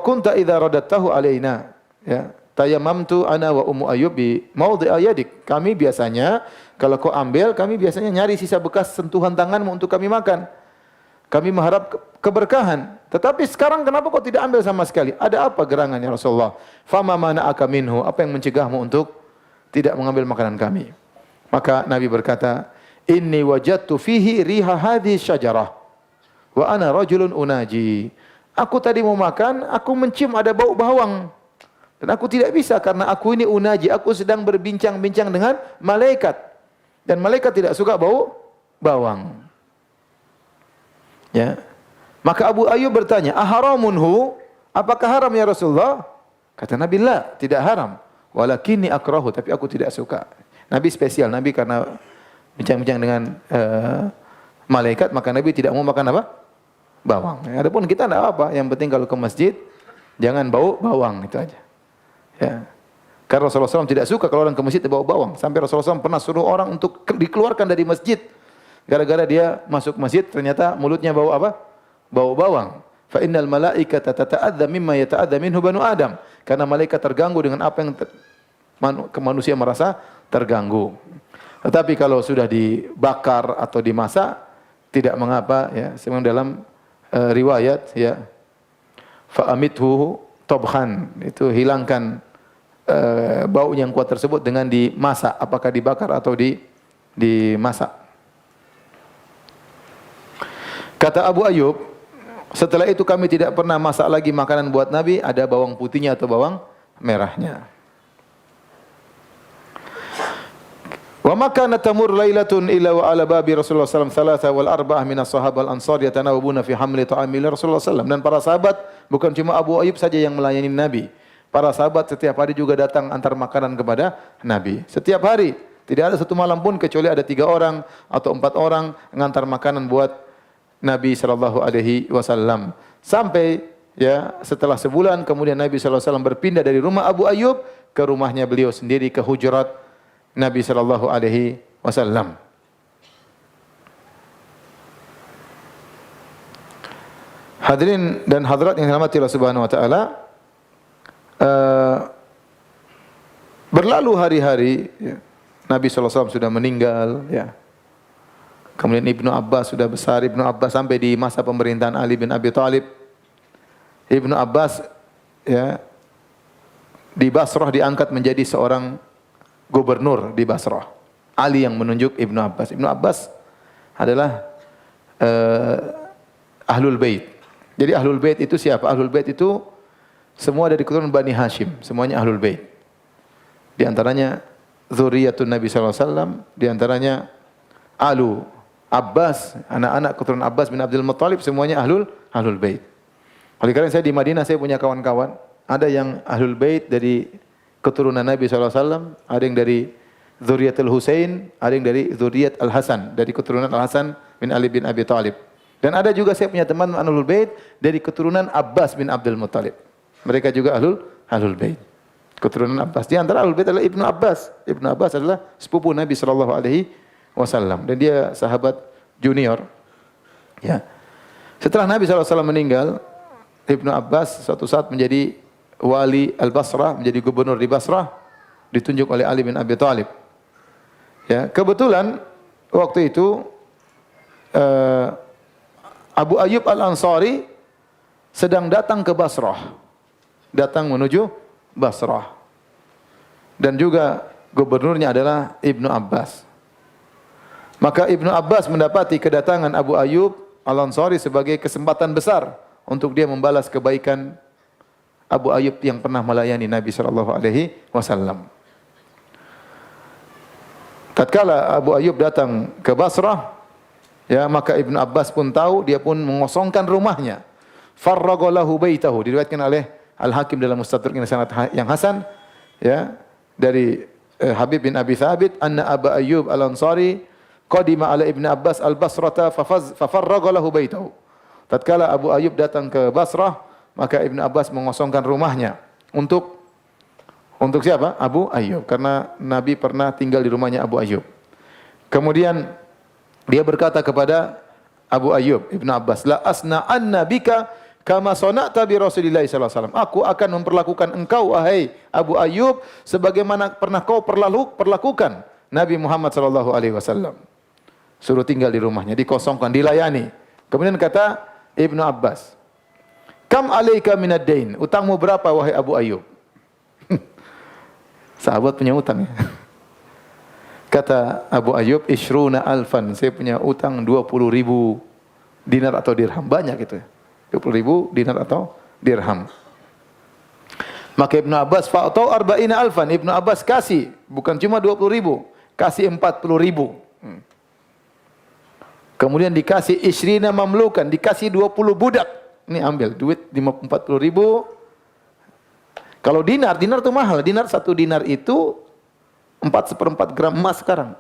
kunta idza radattahu alaina, ya, tayammamtu ana wa ummu Ayyub bi maudhi'a yadik. Kami biasanya kalau kau ambil, kami biasanya nyari sisa bekas sentuhan tanganmu untuk kami makan. Kami mengharap keberkahan. Tetapi sekarang kenapa kau tidak ambil sama sekali? Ada apa gerangannya Rasulullah? Fama mana'aka minhu, apa yang mencegahmu untuk tidak mengambil makanan kami? Maka Nabi berkata, inni wajadtu fihi riha hadhihi syajarah wa ana rajulun unaji. Aku tadi mau makan, aku mencium ada bau bawang. Dan aku tidak bisa karena aku ini unaji, aku sedang berbincang-bincang dengan malaikat. Dan malaikat tidak suka bau bawang. Ya. Maka Abu Ayyub bertanya, "Aharamunhu? Apakah haram ya Rasulullah?" Kata Nabi, "La, tidak haram. Walakinni akrahu, tapi aku tidak suka." Nabi spesial, Nabi karena bincang-bincang dengan malaikat, maka Nabi tidak mau makan apa? Bawang. Adapun kita tidak apa, yang penting kalau ke masjid jangan bau bawang, itu aja. Ya. Karena Rasulullah SAW tidak suka kalau orang ke masjid bau bawang. Sampai Rasulullah SAW pernah suruh orang untuk dikeluarkan dari masjid. Gara-gara dia masuk masjid ternyata mulutnya bau apa? Bau bawang. Fa innal malaikata tata'adza mimma yata'adza minhu banu Adam. Karena malaikat terganggu dengan apa yang manusia merasa terganggu. Tetapi kalau sudah dibakar atau dimasak tidak mengapa ya. Sebagaimana dalam riwayat ya. Fa amithu tobhan, itu hilangkan bau yang kuat tersebut dengan dimasak, apakah dibakar atau dimasak. Kata Abu Ayyub, setelah itu kami tidak pernah masak lagi makanan buat Nabi, ada bawang putihnya atau bawang merahnya. Wa ma kana tamur lailatun illa wa ala babi Rasulullah sallallahu alaihi wasallam wal arba'ah min as-sahabah al-ansar yatanawabuna fi hamli ta'ami Rasulullah sallallahu. Dan para sahabat bukan cuma Abu Ayyub saja yang melayani Nabi. Para sahabat setiap hari juga datang antar makanan kepada Nabi. Setiap hari, tidak ada satu malam pun kecuali ada 3 orang atau 4 orang mengantar makanan buat Nabi sallallahu alaihi wasallam. Sampai ya setelah sebulan kemudian Nabi sallallahu alaihi wasallam berpindah dari rumah Abu Ayyub ke rumahnya beliau sendiri, ke hujurat Nabi sallallahu alaihi wasallam. Hadirin dan hadirat yang dirahmati Allah Subhanahu wa taala, berlalu hari-hari ya, Nabi sallallahu alaihi wasallam sudah meninggal ya. Kemudian Ibnu Abbas sudah besar. Ibnu Abbas sampai di masa pemerintahan Ali bin Abi Thalib. Ibnu Abbas ya di Basrah diangkat menjadi seorang gubernur di Basrah. Ali yang menunjuk Ibnu Abbas. Ibnu Abbas adalah Ahlul Bait. Jadi Ahlul Bait itu siapa? Ahlul Bait itu semua dari keturunan Bani Hashim, semuanya Ahlul Bait. Di antaranya zuriyatun Nabi sallallahu alaihi wasallam, di antaranya Alu Abbas, anak-anak keturunan Abbas bin Abdul Muttalib semuanya Ahlul Bait. Oleh karena saya di Madinah saya punya kawan-kawan, ada yang Ahlul Bait dari keturunan Nabi sallallahu alaihi wasallam, ada yang dari zuriyatul Husain, ada yang dari zuriyat Al-Hasan, dari keturunan Al-Hasan bin Ali bin Abi Thalib. Dan ada juga saya punya teman Ahlul Bait dari keturunan Abbas bin Abdul Muttalib. Mereka juga Ahlul Bait. Keturunan Abbas. Di antara Ahlul Bait adalah Ibnu Abbas. Ibnu Abbas adalah sepupu Nabi sallallahu alaihi wasallam dan dia sahabat junior. Ya. Setelah Nabi sallallahu alaihi wasallam meninggal, Ibnu Abbas suatu saat menjadi wali Al-Basrah, menjadi gubernur di Basrah, ditunjuk oleh Ali bin Abi Thalib. Ya, kebetulan waktu itu Abu Ayyub Al-Ansari sedang datang ke Basrah. Datang menuju Basrah. Dan juga gubernurnya adalah Ibnu Abbas. Maka Ibnu Abbas mendapati kedatangan Abu Ayyub Al-Ansari sebagai kesempatan besar untuk dia membalas kebaikan Abu Ayyub yang pernah melayani Nabi sallallahu alaihi wasallam. Tatkala Abu Ayyub datang ke Basrah, ya, maka Ibnu Abbas pun tahu, dia pun mengosongkan rumahnya. Farraga lahu baitahu, diriwayatkan oleh Al-Hakim dalam Mustadrak yang hasan, ya, dari Habib bin Abi Thabit, anna Abu Ayyub Al-Ansari qadima ala Ibnu Abbas al-Basrata fafarraga lahu baitahu. Tatkala Abu Ayyub datang ke Basrah, maka Ibnu Abbas mengosongkan rumahnya untuk siapa? Abu Ayyub, karena Nabi pernah tinggal di rumahnya Abu Ayyub. Kemudian dia berkata kepada Abu Ayyub, Ibnu Abbas, la asna'anna bika kama sana'ta bi Rasulillah sallallahu alaihi wasallam. Aku akan memperlakukan engkau wahai Abu Ayyub sebagaimana pernah kau perlakukan Nabi Muhammad sallallahu alaihi wasallam. Suruh tinggal di rumahnya, dikosongkan, dilayani. Kemudian kata Ibnu Abbas, kam alaika minad dain? Utangmu berapa wahai Abu Ayyub? Sahabat punya utang, ya. Kata Abu Ayyub, ishruna alfan, saya punya utang 20.000 dinar atau dirham. Banyak itu, ya. 20.000 dinar atau dirham. Maka Ibnu Abbas fa'atau arba'ina alfan. Ibnu Abbas kasih, bukan cuma 20.000, kasih 40.000. Kemudian dikasih ishrina mamlukan, dikasih 20 budak. Ini ambil duit 40.000. Kalau dinar itu mahal. Dinar, 1 dinar itu 4/4 gram emas sekarang.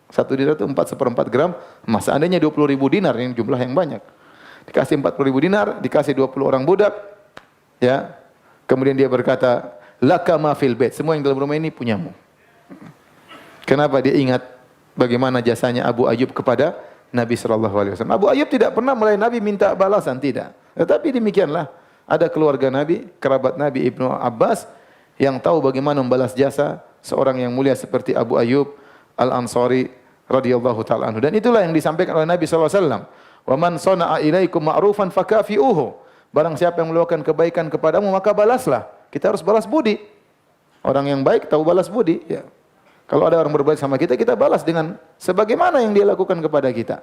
1 dinar itu 4/4 gram emas. Seandainya 20.000 dinar, ini jumlah yang banyak. Dikasih 40.000 dinar, dikasih 20 orang budak. Ya. Kemudian dia berkata, laka ma fil bait, semua yang dalam rumah ini punyamu. Kenapa dia ingat bagaimana jasanya Abu Ayyub kepada Nabi sallallahu alaihi wasallam. Abu Ayyub tidak pernah melayani Nabi minta balasan, tidak. Tetapi demikianlah, ada keluarga Nabi, kerabat Nabi Ibnu Abbas yang tahu bagaimana membalas jasa seorang yang mulia seperti Abu Ayyub Al-Ansari radhiyallahu taala anhu. Dan itulah yang disampaikan oleh Nabi sallallahu alaihi wasallam. Wa man sana'a ilaikum ma'rufan fakafi'uhu. Barang siapa yang melakukan kebaikan kepadamu maka balaslah. Kita harus balas budi. Orang yang baik tahu balas budi, ya. Kalau ada orang berbaik sama kita, kita balas dengan sebagaimana yang dia lakukan kepada kita.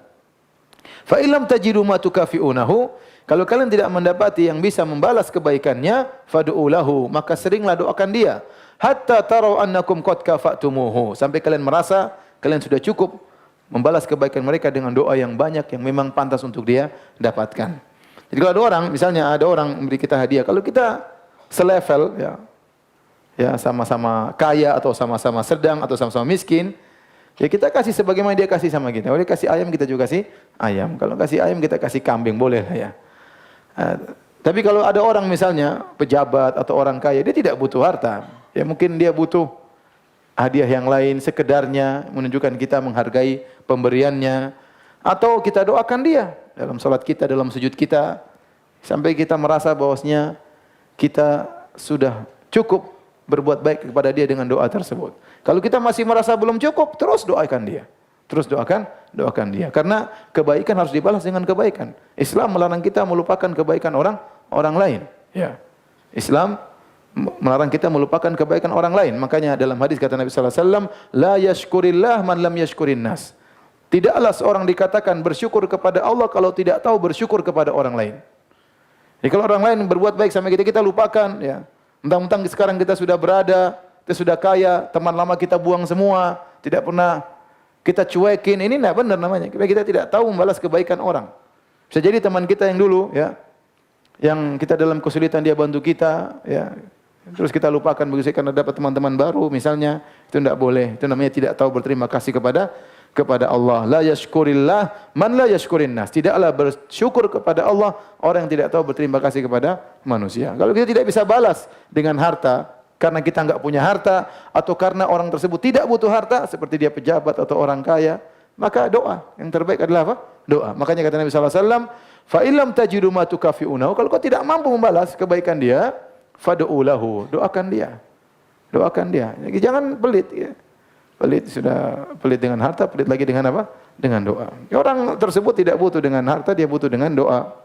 Fa illam tajidu ma tukafi'unahu, kalau kalian tidak mendapati yang bisa membalas kebaikannya, fad'u lahu, maka seringlah doakan dia. Hatta tarau annakum qad kafatumuhu, sampai kalian merasa kalian sudah cukup membalas kebaikan mereka dengan doa yang banyak yang memang pantas untuk dia dapatkan. Jadi kalau ada orang, misalnya ada orang memberi kita hadiah, kalau kita selevel, ya sama-sama kaya atau sama-sama sedang atau sama-sama miskin, ya kita kasih sebagaimana dia kasih sama kita. Kalau dia kasih ayam, kita juga kasih ayam. Kalau kasih ayam, kita kasih kambing, boleh lah, ya. Tapi kalau ada orang misalnya pejabat atau orang kaya, dia tidak butuh harta. Ya mungkin dia butuh hadiah yang lain, sekedarnya menunjukkan kita menghargai pemberiannya, atau kita doakan dia dalam salat kita, dalam sujud kita, sampai kita merasa bahwasanya kita sudah cukup berbuat baik kepada dia dengan doa tersebut. Kalau kita masih merasa belum cukup, terus doakan dia. Terus doakan dia. Karena kebaikan harus dibalas dengan kebaikan. Islam melarang kita melupakan kebaikan orang lain. Ya. Islam melarang kita melupakan kebaikan orang lain. Makanya dalam hadis kata Nabi sallallahu alaihi wasallam, la yashkurillah man lam yashkurin nas. Tidaklah seorang dikatakan bersyukur kepada Allah kalau tidak tahu bersyukur kepada orang lain. Jadi kalau orang lain berbuat baik sama kita, kita lupakan ya. Mentang-mentang sekarang kita sudah berada, kita sudah kaya, teman lama kita buang semua, tidak pernah kita cuekin. Ini enggak benar namanya. Kita tidak tahu membalas kebaikan orang. Bisa jadi teman kita yang dulu ya, yang kita dalam kesulitan dia bantu kita ya. Terus kita lupakan begitu karena dapat teman-teman baru misalnya, itu tidak boleh. Itu namanya tidak tahu berterima kasih kepada Allah. La yashkurillah man la yashkurin nas. Tidaklah bersyukur kepada Allah orang yang tidak tahu berterima kasih kepada manusia. Kalau kita tidak bisa balas dengan harta karena kita enggak punya harta atau karena orang tersebut tidak butuh harta seperti dia pejabat atau orang kaya, maka doa. Yang terbaik adalah apa? Doa. Makanya kata Nabi sallallahu alaihi wasallam, fa illam tajidu ma tukafi'unahu, kalau kau tidak mampu membalas kebaikan dia, fad'u lahu, doakan dia. Doakan dia. Jadi jangan pelit ya. Pelit sudah pelit dengan harta, pelit lagi dengan apa? Dengan doa. Orang tersebut tidak butuh dengan harta, dia butuh dengan doa.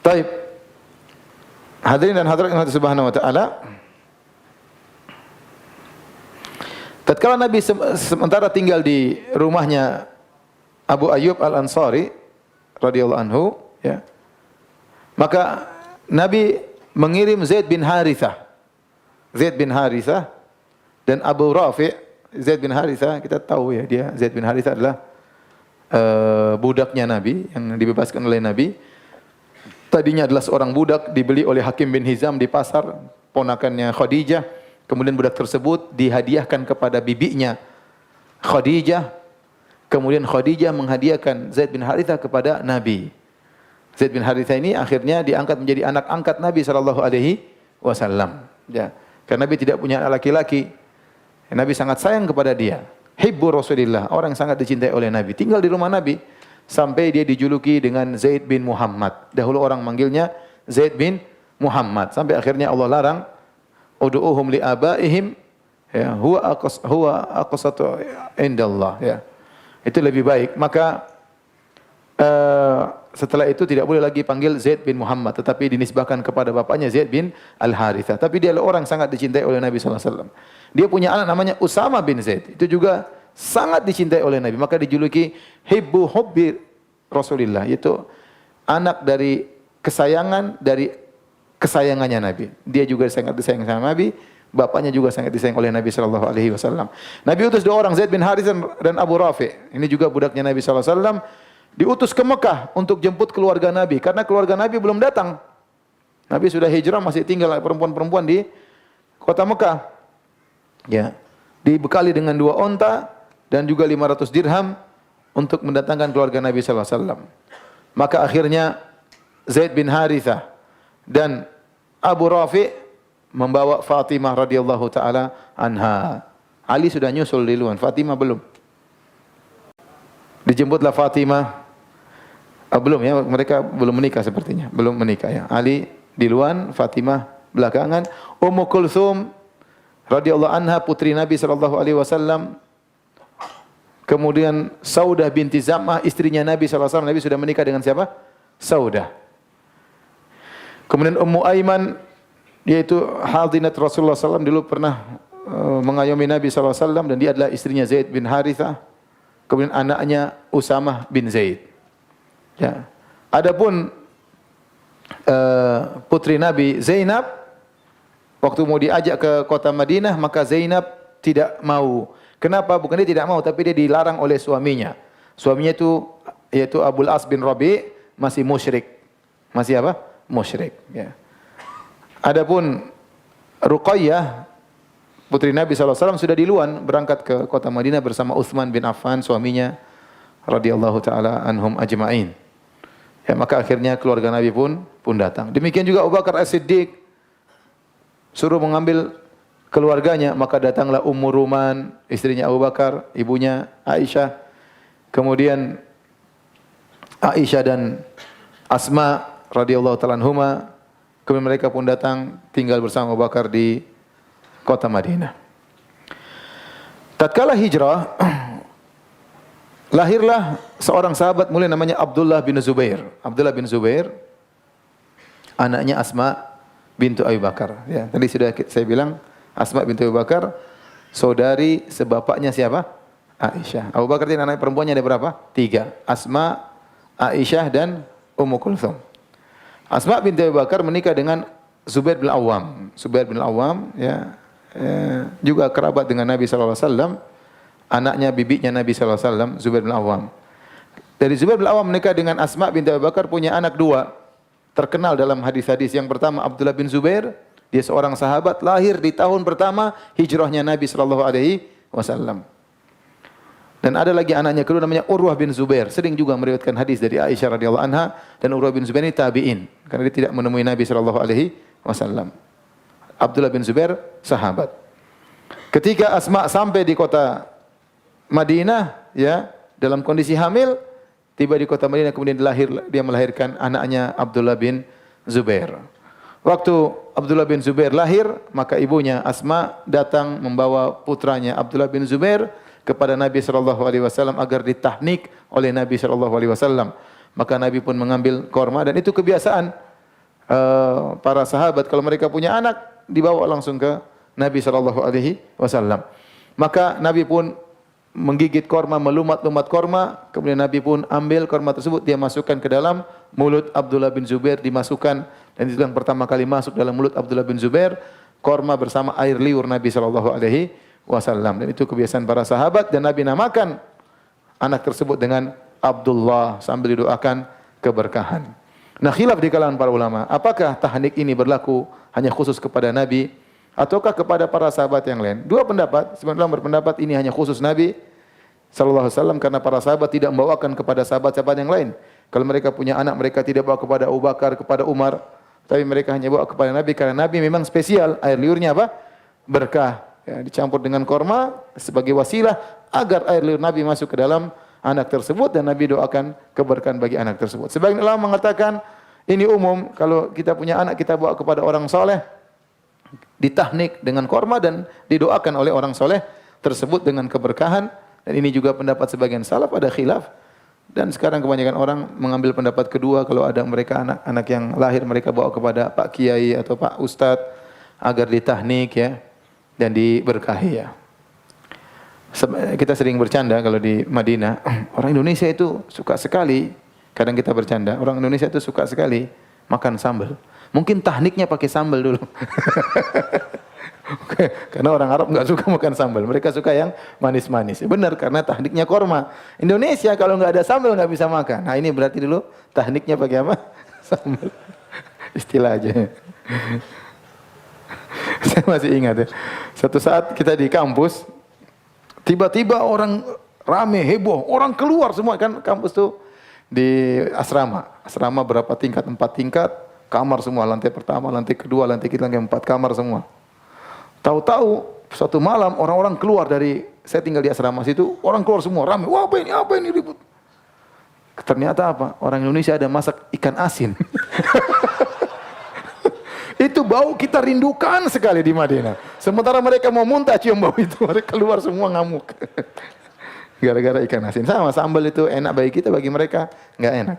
Taib. Hadirin dan hadirat Allah Subhanahu wa taala. Tatkala Nabi sementara tinggal di rumahnya Abu Ayyub Al-Ansari radhiyallahu anhu, ya. Maka Nabi mengirim Zaid bin Harithah. Zaid bin Harithah dan Abu Rafi'. Zaid bin Harithah kita tahu ya, dia Zaid bin Harithah adalah budaknya Nabi yang dibebaskan oleh Nabi. Tadinya adalah seorang budak dibeli oleh Hakim bin Hizam di pasar, ponakannya Khadijah. Kemudian budak tersebut dihadiahkan kepada bibinya Khadijah. Kemudian Khadijah menghadiahkan Zaid bin Harithah kepada Nabi. Zaid bin Harithah ini akhirnya diangkat menjadi anak angkat Nabi sallallahu alaihi wasallam. Ya, karena Nabi tidak punya anak laki-laki. Nabi sangat sayang kepada dia. Hibbu Rasulillah, orang yang sangat dicintai oleh Nabi. Tinggal di rumah Nabi sampai dia dijuluki dengan Zaid bin Muhammad. Dahulu orang manggilnya Zaid bin Muhammad. Sampai akhirnya Allah larang, ud'uhum li abaihim, ya, huwa aqsatu indallah, ya. Itu lebih baik. Maka setelah itu tidak boleh lagi panggil Zaid bin Muhammad, tetapi dinisbahkan kepada bapaknya Zaid bin Al-Harithah. Tapi dia adalah orang sangat dicintai oleh Nabi sallallahu alaihi wasallam. Dia punya anak namanya Usama bin Zaid. Itu juga sangat dicintai oleh Nabi. Maka dijuluki hibbu hubbi Rasulillah, yaitu anak dari kesayangan dari kesayangannya Nabi. Dia juga sangat disayang sama Nabi. Bapaknya juga sangat disayang oleh Nabi sallallahu alaihi wasallam. Nabi utus dua orang, Zaid bin Harithah dan Abu Rafi'. Ini juga budaknya Nabi sallallahu alaihi wasallam. Diutus ke Mekah untuk jemput keluarga Nabi karena keluarga Nabi belum datang. Nabi sudah hijrah, masih tinggal perempuan-perempuan di kota Mekah. Ya. Dibekali dengan 2 onta dan juga 500 dirham untuk mendatangkan keluarga Nabi sallallahu alaihi wasallam. Maka akhirnya Zaid bin Harithah dan Abu Rafi' membawa Fatimah radhiyallahu taala anha. Ali sudah nyusul duluan, Fatimah belum. Dijemputlah Fatimah. Belum ya, mereka belum menikah sepertinya, belum menikah ya. Ali duluan, Fatimah belakangan. Ummu Kulthum radhiyallahu anha putri Nabi sallallahu alaihi wasallam. Kemudian Saudah binti Zam'ah istrinya Nabi sallallahu alaihi wasallam. Nabi sudah menikah dengan siapa? Saudah. Kemudian Ummu Aiman yaitu hadinat Rasulullah sallallahu alaihi wasallam, dulu pernah mengayomi Nabi sallallahu alaihi wasallam dan dia adalah istrinya Zaid bin Harithah. Kemudian anaknya Usamah bin Zaid. Ya. Adapun putri Nabi Zainab waktu mau diajak ke kota Madinah, maka Zainab tidak mau. Kenapa? Bukan dia tidak mau, tapi dia dilarang oleh suaminya. Suaminya itu yaitu Abul As bin Rabi' masih musyrik. Masih apa? Musyrik, ya. Adapun Ruqayyah putri Nabi sallallahu alaihi wasallam sudah duluan berangkat ke kota Madinah bersama Utsman bin Affan suaminya radhiyallahu taala anhum ajma'in. Ya, maka akhirnya keluarga Nabi pun datang. Demikian juga Abu Bakar As-Siddiq suruh mengambil keluarganya, maka datanglah Ummu Ruman, istrinya Abu Bakar, ibunya Aisyah. Kemudian Aisyah dan Asma radhiyallahu taala anhuma, kemudian mereka pun datang tinggal bersama Abu Bakar di kota Madinah. Tatkala hijrah, lahirlah seorang sahabat mulia namanya Abdullah bin Zubair. Abdullah bin Zubair, anaknya Asma bintu Abu Bakar. Ya, tadi sudah saya bilang Asma bintu Abu Bakar, saudari sebapaknya siapa? Aisyah. Abu Bakar ini anak perempuannya ada berapa? 3. Asma, Aisyah dan Ummu Kulthum. Asma bintu Abu Bakar menikah dengan Zubair bin Awam. Zubair bin Awam ya, juga kerabat dengan Nabi sallallahu alaihi wasallam. Anaknya bibinya Nabi sallallahu alaihi wasallam, Zubair bin Awam. Dari Zubair bin Awam menikah dengan Asma binti Abu Bakar punya anak 2. Terkenal dalam hadis-hadis. Yang pertama Abdullah bin Zubair, dia seorang sahabat lahir di tahun pertama hijrahnya Nabi sallallahu alaihi wasallam. Dan ada lagi anaknya kedua namanya Urwah bin Zubair, sering juga meriwayatkan hadis dari Aisyah radhiyallahu anha, dan Urwah bin Zubair ini tabi'in karena dia tidak menemui Nabi sallallahu alaihi wasallam. Abdullah bin Zubair sahabat. Ketika Asma sampai di kota Madinah ya, dalam kondisi hamil, tiba di kota Madinah kemudian dia melahirkan anaknya Abdullah bin Zubair. Waktu Abdullah bin Zubair lahir, maka ibunya Asma datang membawa putranya Abdullah bin Zubair kepada Nabi sallallahu alaihi wasallam agar ditahnik oleh Nabi sallallahu alaihi wasallam. Maka Nabi pun mengambil korma, dan itu kebiasaan para sahabat kalau mereka punya anak dibawa langsung ke Nabi sallallahu alaihi wasallam. Maka Nabi pun menggigit korma, melumat-lumat korma, kemudian Nabi pun ambil korma tersebut, dia masukkan ke dalam mulut Abdullah bin Zubair, dimasukkan, dan itu yang pertama kali masuk dalam mulut Abdullah bin Zubair, korma bersama air liur Nabi sallallahu alaihi wasallam. Dan itu kebiasaan para sahabat, dan Nabi namakan anak tersebut dengan Abdullah sambil didoakan keberkahan. Nah, khilaf di kalangan para ulama, apakah tahnik ini berlaku hanya khusus kepada Nabi ataukah kepada para sahabat yang lain? 2 pendapat. Sebagian ulama berpendapat ini hanya khusus Nabi sallallahu alaihi wasallam karena para sahabat tidak membawakan kepada sahabat-sahabat yang lain. Kalau mereka punya anak, mereka tidak bawa kepada Abu Bakar, kepada Umar, tapi mereka hanya bawa kepada Nabi karena Nabi memang spesial. Air liurnya apa? Berkah. Ya, dicampur dengan korma sebagai wasilah agar air liur Nabi masuk ke dalam anak tersebut, dan Nabi doakan keberkahan bagi anak tersebut. Sebagian ulama mengatakan ini umum, kalau kita punya anak kita bawa kepada orang soleh, ditahnik dengan korma dan didoakan oleh orang soleh tersebut dengan keberkahan. Dan ini juga pendapat sebagian salaf, ada khilaf. Dan sekarang kebanyakan orang mengambil pendapat kedua, kalau ada mereka anak-anak yang lahir mereka bawa kepada Pak Kiai atau Pak Ustadz agar ditahnik ya dan diberkahi ya. Kita sering bercanda kalau di Madinah, orang Indonesia itu suka sekali, kadang kita bercanda, orang Indonesia itu suka sekali makan sambal. Mungkin tahniknya pakai sambal dulu. Karena orang Arab enggak suka makan sambal, mereka suka yang manis-manis. Benar, karena tahniknya korma. Indonesia kalau enggak ada sambal enggak bisa makan. Nah, ini berarti dulu tahniknya pakai apa? Sambal. Istilah aja. Saya masih ingat ya. Satu saat kita di kampus, tiba-tiba orang rame, heboh, orang keluar semua, kan kampus tuh di asrama. Asrama berapa tingkat? 4 tingkat, kamar semua, lantai pertama, lantai kedua, lantai ketiga, lantai 4 kamar semua. Tahu-tahu suatu malam orang-orang keluar dari, saya tinggal di asrama situ, orang keluar semua, rame. Wah, apa ini ribut. Ternyata apa? Orang Indonesia ada masak ikan asin. Itu bau kita rindukan sekali di Madinah. Sementara mereka mau muntah cium bau itu, mereka keluar semua ngamuk. Gara-gara ikan asin. Sama, sambal itu enak bagi kita, bagi mereka enggak enak.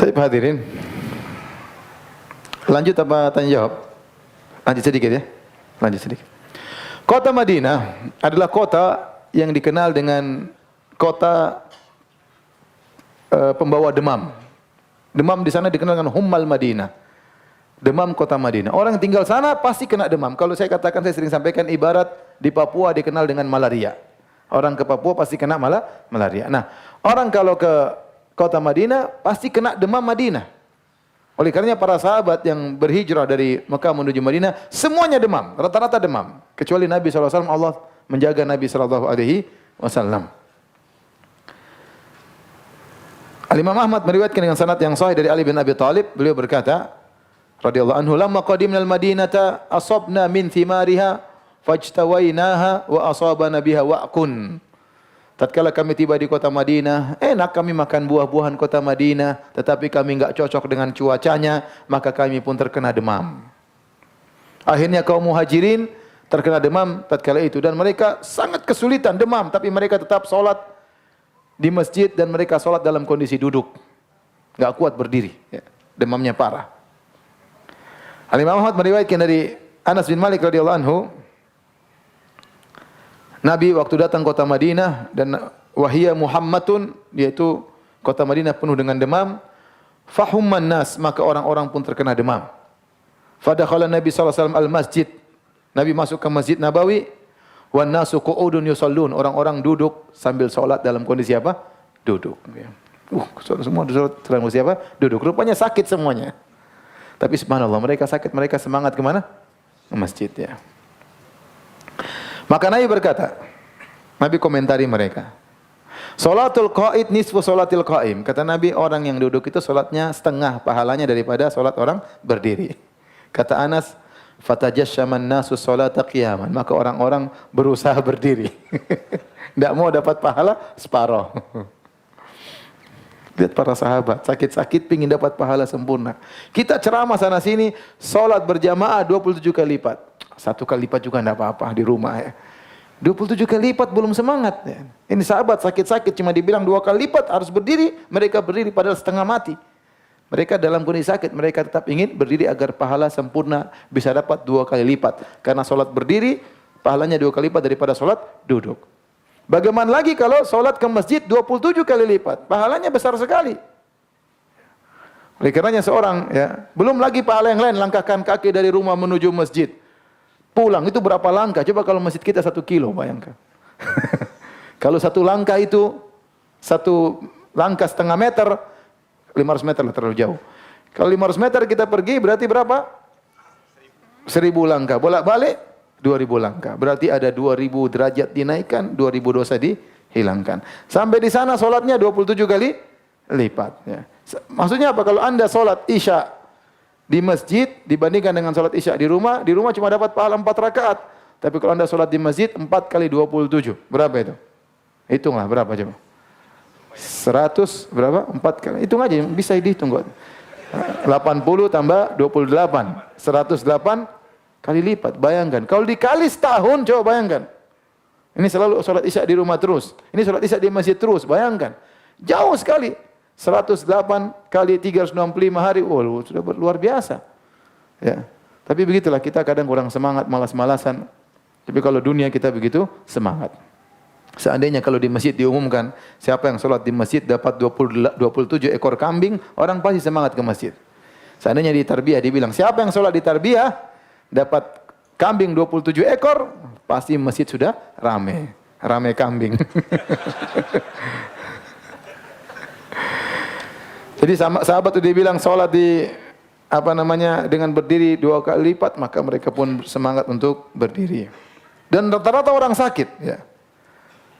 Baik hadirin. Lanjut apa tanya jawab? Lanjut sedikit ya. Lanjut sedikit. Kota Madinah adalah kota yang dikenal dengan kota pembawa demam. Demam di sana dikenal dengan Hummal Madinah. Demam kota Madinah. Orang yang tinggal sana pasti kena demam. Kalau saya katakan, saya sering sampaikan ibarat di Papua dikenal dengan malaria. Orang ke Papua pasti kena malaria. Nah, orang kalau ke kota Madinah pasti kena demam Madinah. Oleh karenanya para sahabat yang berhijrah dari Mekah menuju Madinah semuanya demam, rata-rata demam. Kecuali Nabi SAW, Allah menjaga Nabi SAW. Al-Imam Ahmad meriwayatkan dengan sanad yang sahih dari Ali bin Abi Thalib, beliau berkata radhiyallahu anhu, "Lamma qadimna al-Madinata asabna min thimariha fajtawainaha wa asabana biha wa'kun." Tatkala kami tiba di kota Madinah, enak kami makan buah-buahan kota Madinah, tetapi kami enggak cocok dengan cuacanya, maka kami pun terkena demam. Akhirnya kaum Muhajirin terkena demam tatkala itu, dan mereka sangat kesulitan demam, tapi mereka tetap salat di masjid dan mereka sholat dalam kondisi duduk. Enggak kuat berdiri. Ya. Demamnya parah. Al-Imam Ahmad meriwayatkan dari Anas bin Malik radhiyallahu anhu, Nabi waktu datang kota Madinah dan wahia Muhammadun, yaitu kota Madinah penuh dengan demam, fahumman nas, maka orang-orang pun terkena demam. Fadakhala Nabi sallallahu alaihi wasallam al-masjid. Nabi masuk ke Masjid Nabawi, wan nasu qu'udun yusallun, orang-orang duduk sambil salat dalam kondisi apa? Duduk. Semua duduk dalam kondisi apa? Duduk. Rupanya sakit semuanya. Tapi subhanallah, mereka sakit, mereka semangat ke mana? Ke masjid ya. Maka Nabi berkata, Nabi komentari mereka. Salatul qaid nisfu salatil qaim. Kata Nabi, orang yang duduk itu salatnya setengah pahalanya daripada salat orang berdiri. Kata Anas, fatajassaman nasu salata qiyaman. Maka orang-orang berusaha berdiri. Tidak mau dapat pahala separuh. Lihat para sahabat, sakit-sakit pingin dapat pahala sempurna. Kita ceramah sana sini, salat berjamaah 27 kali lipat. 1 kali lipat juga tidak apa-apa di rumah ya. 27 kali lipat belum semangat. Ya. Ini sahabat sakit-sakit cuma dibilang 2 kali lipat harus berdiri, mereka berdiri padahal setengah mati. Mereka dalam kondisi sakit, mereka tetap ingin berdiri agar pahala sempurna bisa dapat 2 kali lipat. Karena solat berdiri, pahalanya 2 kali lipat daripada solat duduk. Bagaimana lagi kalau solat ke masjid 27 kali lipat? Pahalanya besar sekali. Oleh karenanya seorang, ya, belum lagi pahala yang lain, langkahkan kaki dari rumah menuju masjid. Pulang itu berapa langkah? Coba kalau masjid kita 1 kilo, bayangkan. Kalau 1 langkah itu, 1 langkah setengah meter, 500 meter lah terlalu jauh. Kalau 500 meter kita pergi berarti berapa? 1000 langkah. Bolak-balik 2000 langkah. Berarti ada 2000 derajat dinaikkan, 2000 dosa dihilangkan. Sampai di sana solatnya 27 kali lipat. Ya. Maksudnya apa? Kalau anda solat isya di masjid dibandingkan dengan solat isya di rumah cuma dapat pahala 4 rakaat. Tapi kalau anda solat di masjid 4 kali 27. Berapa itu? Hitunglah berapa coba. 100 berapa? 4 kali. Hitung aja, bisa dihitung kok. 80 tambah 28. 108 kali lipat. Bayangkan. Kalau dikali setahun, coba bayangkan. Ini selalu salat isya di rumah terus. Ini salat isya di masjid terus. Bayangkan. Jauh sekali. 108 kali 365 hari. Oh, sudah luar biasa. Ya. Tapi begitulah, kita kadang kurang semangat, malas-malasan. Tapi kalau dunia kita begitu, semangat. Seandainya kalau di masjid diumumkan, siapa yang sholat di masjid dapat 27 ekor kambing, orang pasti semangat ke masjid. Seandainya di tarbiyah dibilang, siapa yang sholat di tarbiyah dapat kambing 27 ekor, pasti masjid sudah rame. Rame kambing. Jadi sahabat itu dibilang sholat di dengan berdiri 2 kali lipat, maka mereka pun semangat untuk berdiri. Dan rata-rata orang sakit, ya.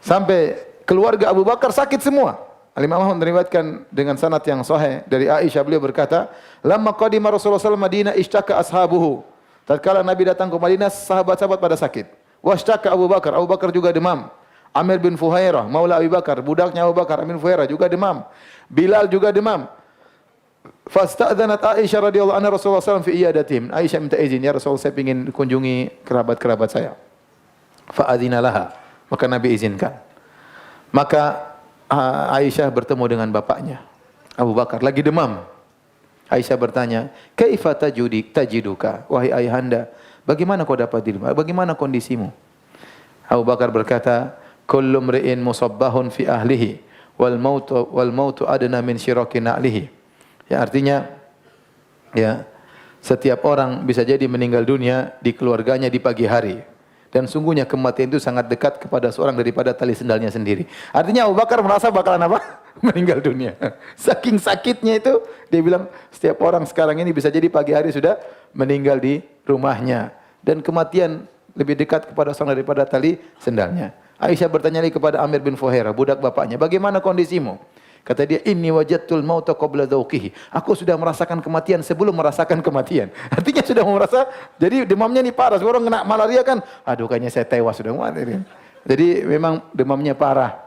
Sampai keluarga Abu Bakar sakit semua. Al-Imam Ahmad meriwayatkan dengan sanad yang sahih dari Aisyah, beliau berkata, "Lamma qadima Rasulullah sallallahu alaihi wasallam Madinah ishtaka ashabuhu." Tatkala Nabi datang ke Madinah, sahabat-sahabat pada sakit. Washtaka Abu Bakar, Abu Bakar juga demam. Amir bin Fuhairah, maula Abu Bakar, budaknya Abu Bakar, Amir bin Fuhairah juga demam. Bilal juga demam. Fasta'dzanat Aisyah radhiyallahu anha Rasulullah sallallahu alaihi wasallam fi iyadatihim. Aisyah minta izin, ya Rasul, saya ingin kunjungi kerabat-kerabat saya. Fa'adzina laha. Maka Nabi izinkan. Maka Aisyah bertemu dengan bapaknya, Abu Bakar, lagi demam. Aisyah bertanya, "Kaifa tajiduka?" Wahai ayahanda, bagaimana kau dapat dirimu? Bagaimana kondisimu? Abu Bakar berkata, "Kullu mri'in musabbahun fi ahlihi wal mautu adna min syiraki na'lihi." Ya, artinya ya, setiap orang bisa jadi meninggal dunia di keluarganya di pagi hari. Dan sungguhnya kematian itu sangat dekat kepada seorang daripada tali sendalnya sendiri. Artinya Abu Bakar merasa bakalan apa? Meninggal dunia. Saking sakitnya itu, dia bilang setiap orang sekarang ini bisa jadi pagi hari sudah meninggal di rumahnya. Dan kematian lebih dekat kepada seorang daripada tali sendalnya. Aisyah bertanya lagi kepada Amir bin Fuhairah, budak bapaknya, bagaimana kondisimu? Kata dia, "Inni wajadtul mauta qabla dzauqihi." Aku sudah merasakan kematian sebelum merasakan kematian. Artinya sudah merasa, jadi demamnya ini parah. Orang kena malaria kan, aduh kayaknya saya tewas sudah mati. Jadi memang demamnya parah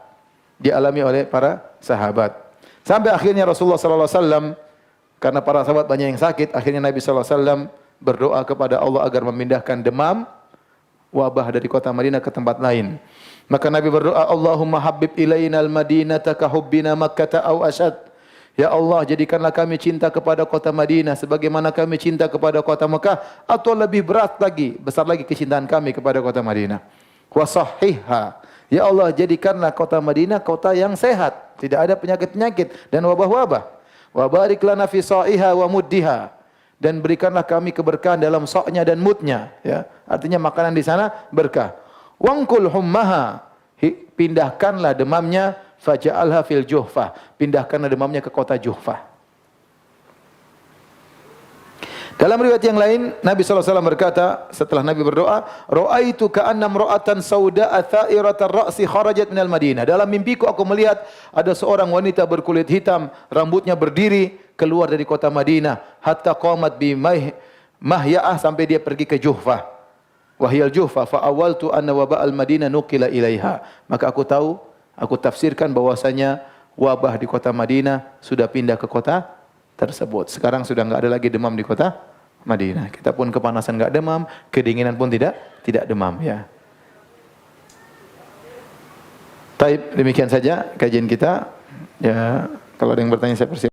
dialami oleh para sahabat. Sampai akhirnya Rasulullah sallallahu alaihi wasallam, karena para sahabat banyak yang sakit, akhirnya Nabi sallallahu alaihi wasallam berdoa kepada Allah agar memindahkan demam wabah dari kota Madinah ke tempat lain. Maka Nabi berdoa, Allahumma habib ilaina al-Madinata ka hubbina Makkah aw ashad. Ya Allah, jadikanlah kami cinta kepada kota Madinah sebagaimana kami cinta kepada kota Mekah, atau lebih berat lagi, besar lagi kecintaan kami kepada kota Madinah. Wa sahihha. Ya Allah, jadikanlah kota Madinah kota yang sehat, tidak ada penyakit-penyakit dan wabah-wabah. Wa barik lana fi sa'iha wa muddiha. Dan berikanlah kami keberkahan dalam sa'nya dan mudnya, ya. Artinya makanan di sana berkah. Wangkul hummaha, pindahkanlah demamnya, faja'alha fil Juhfah, pindahkanlah demamnya ke kota Juhfah. Dalam riwayat yang lain, Nabi SAW berkata, setelah Nabi berdoa, Ra'aitu ka'anna imra'atan sauda'a tha'iratan ra'si kharajat minal Madinah. Dalam mimpiku aku melihat ada seorang wanita berkulit hitam, rambutnya berdiri, keluar dari kota Madinah, hatta qamat bi mahya'ah, sampai dia pergi ke Juhfah. Wahyal Juhfah fa awaltu anna waba al-Madinah nuqila ilaiha. Maka aku tafsirkan bahwasanya wabah di kota Madinah sudah pindah ke kota tersebut. Sekarang sudah enggak ada lagi demam di kota Madinah. Kita pun kepanasan enggak demam, kedinginan pun tidak demam, ya. Taib, demikian saja kajian kita. Ya, kalau ada yang bertanya saya persilakan.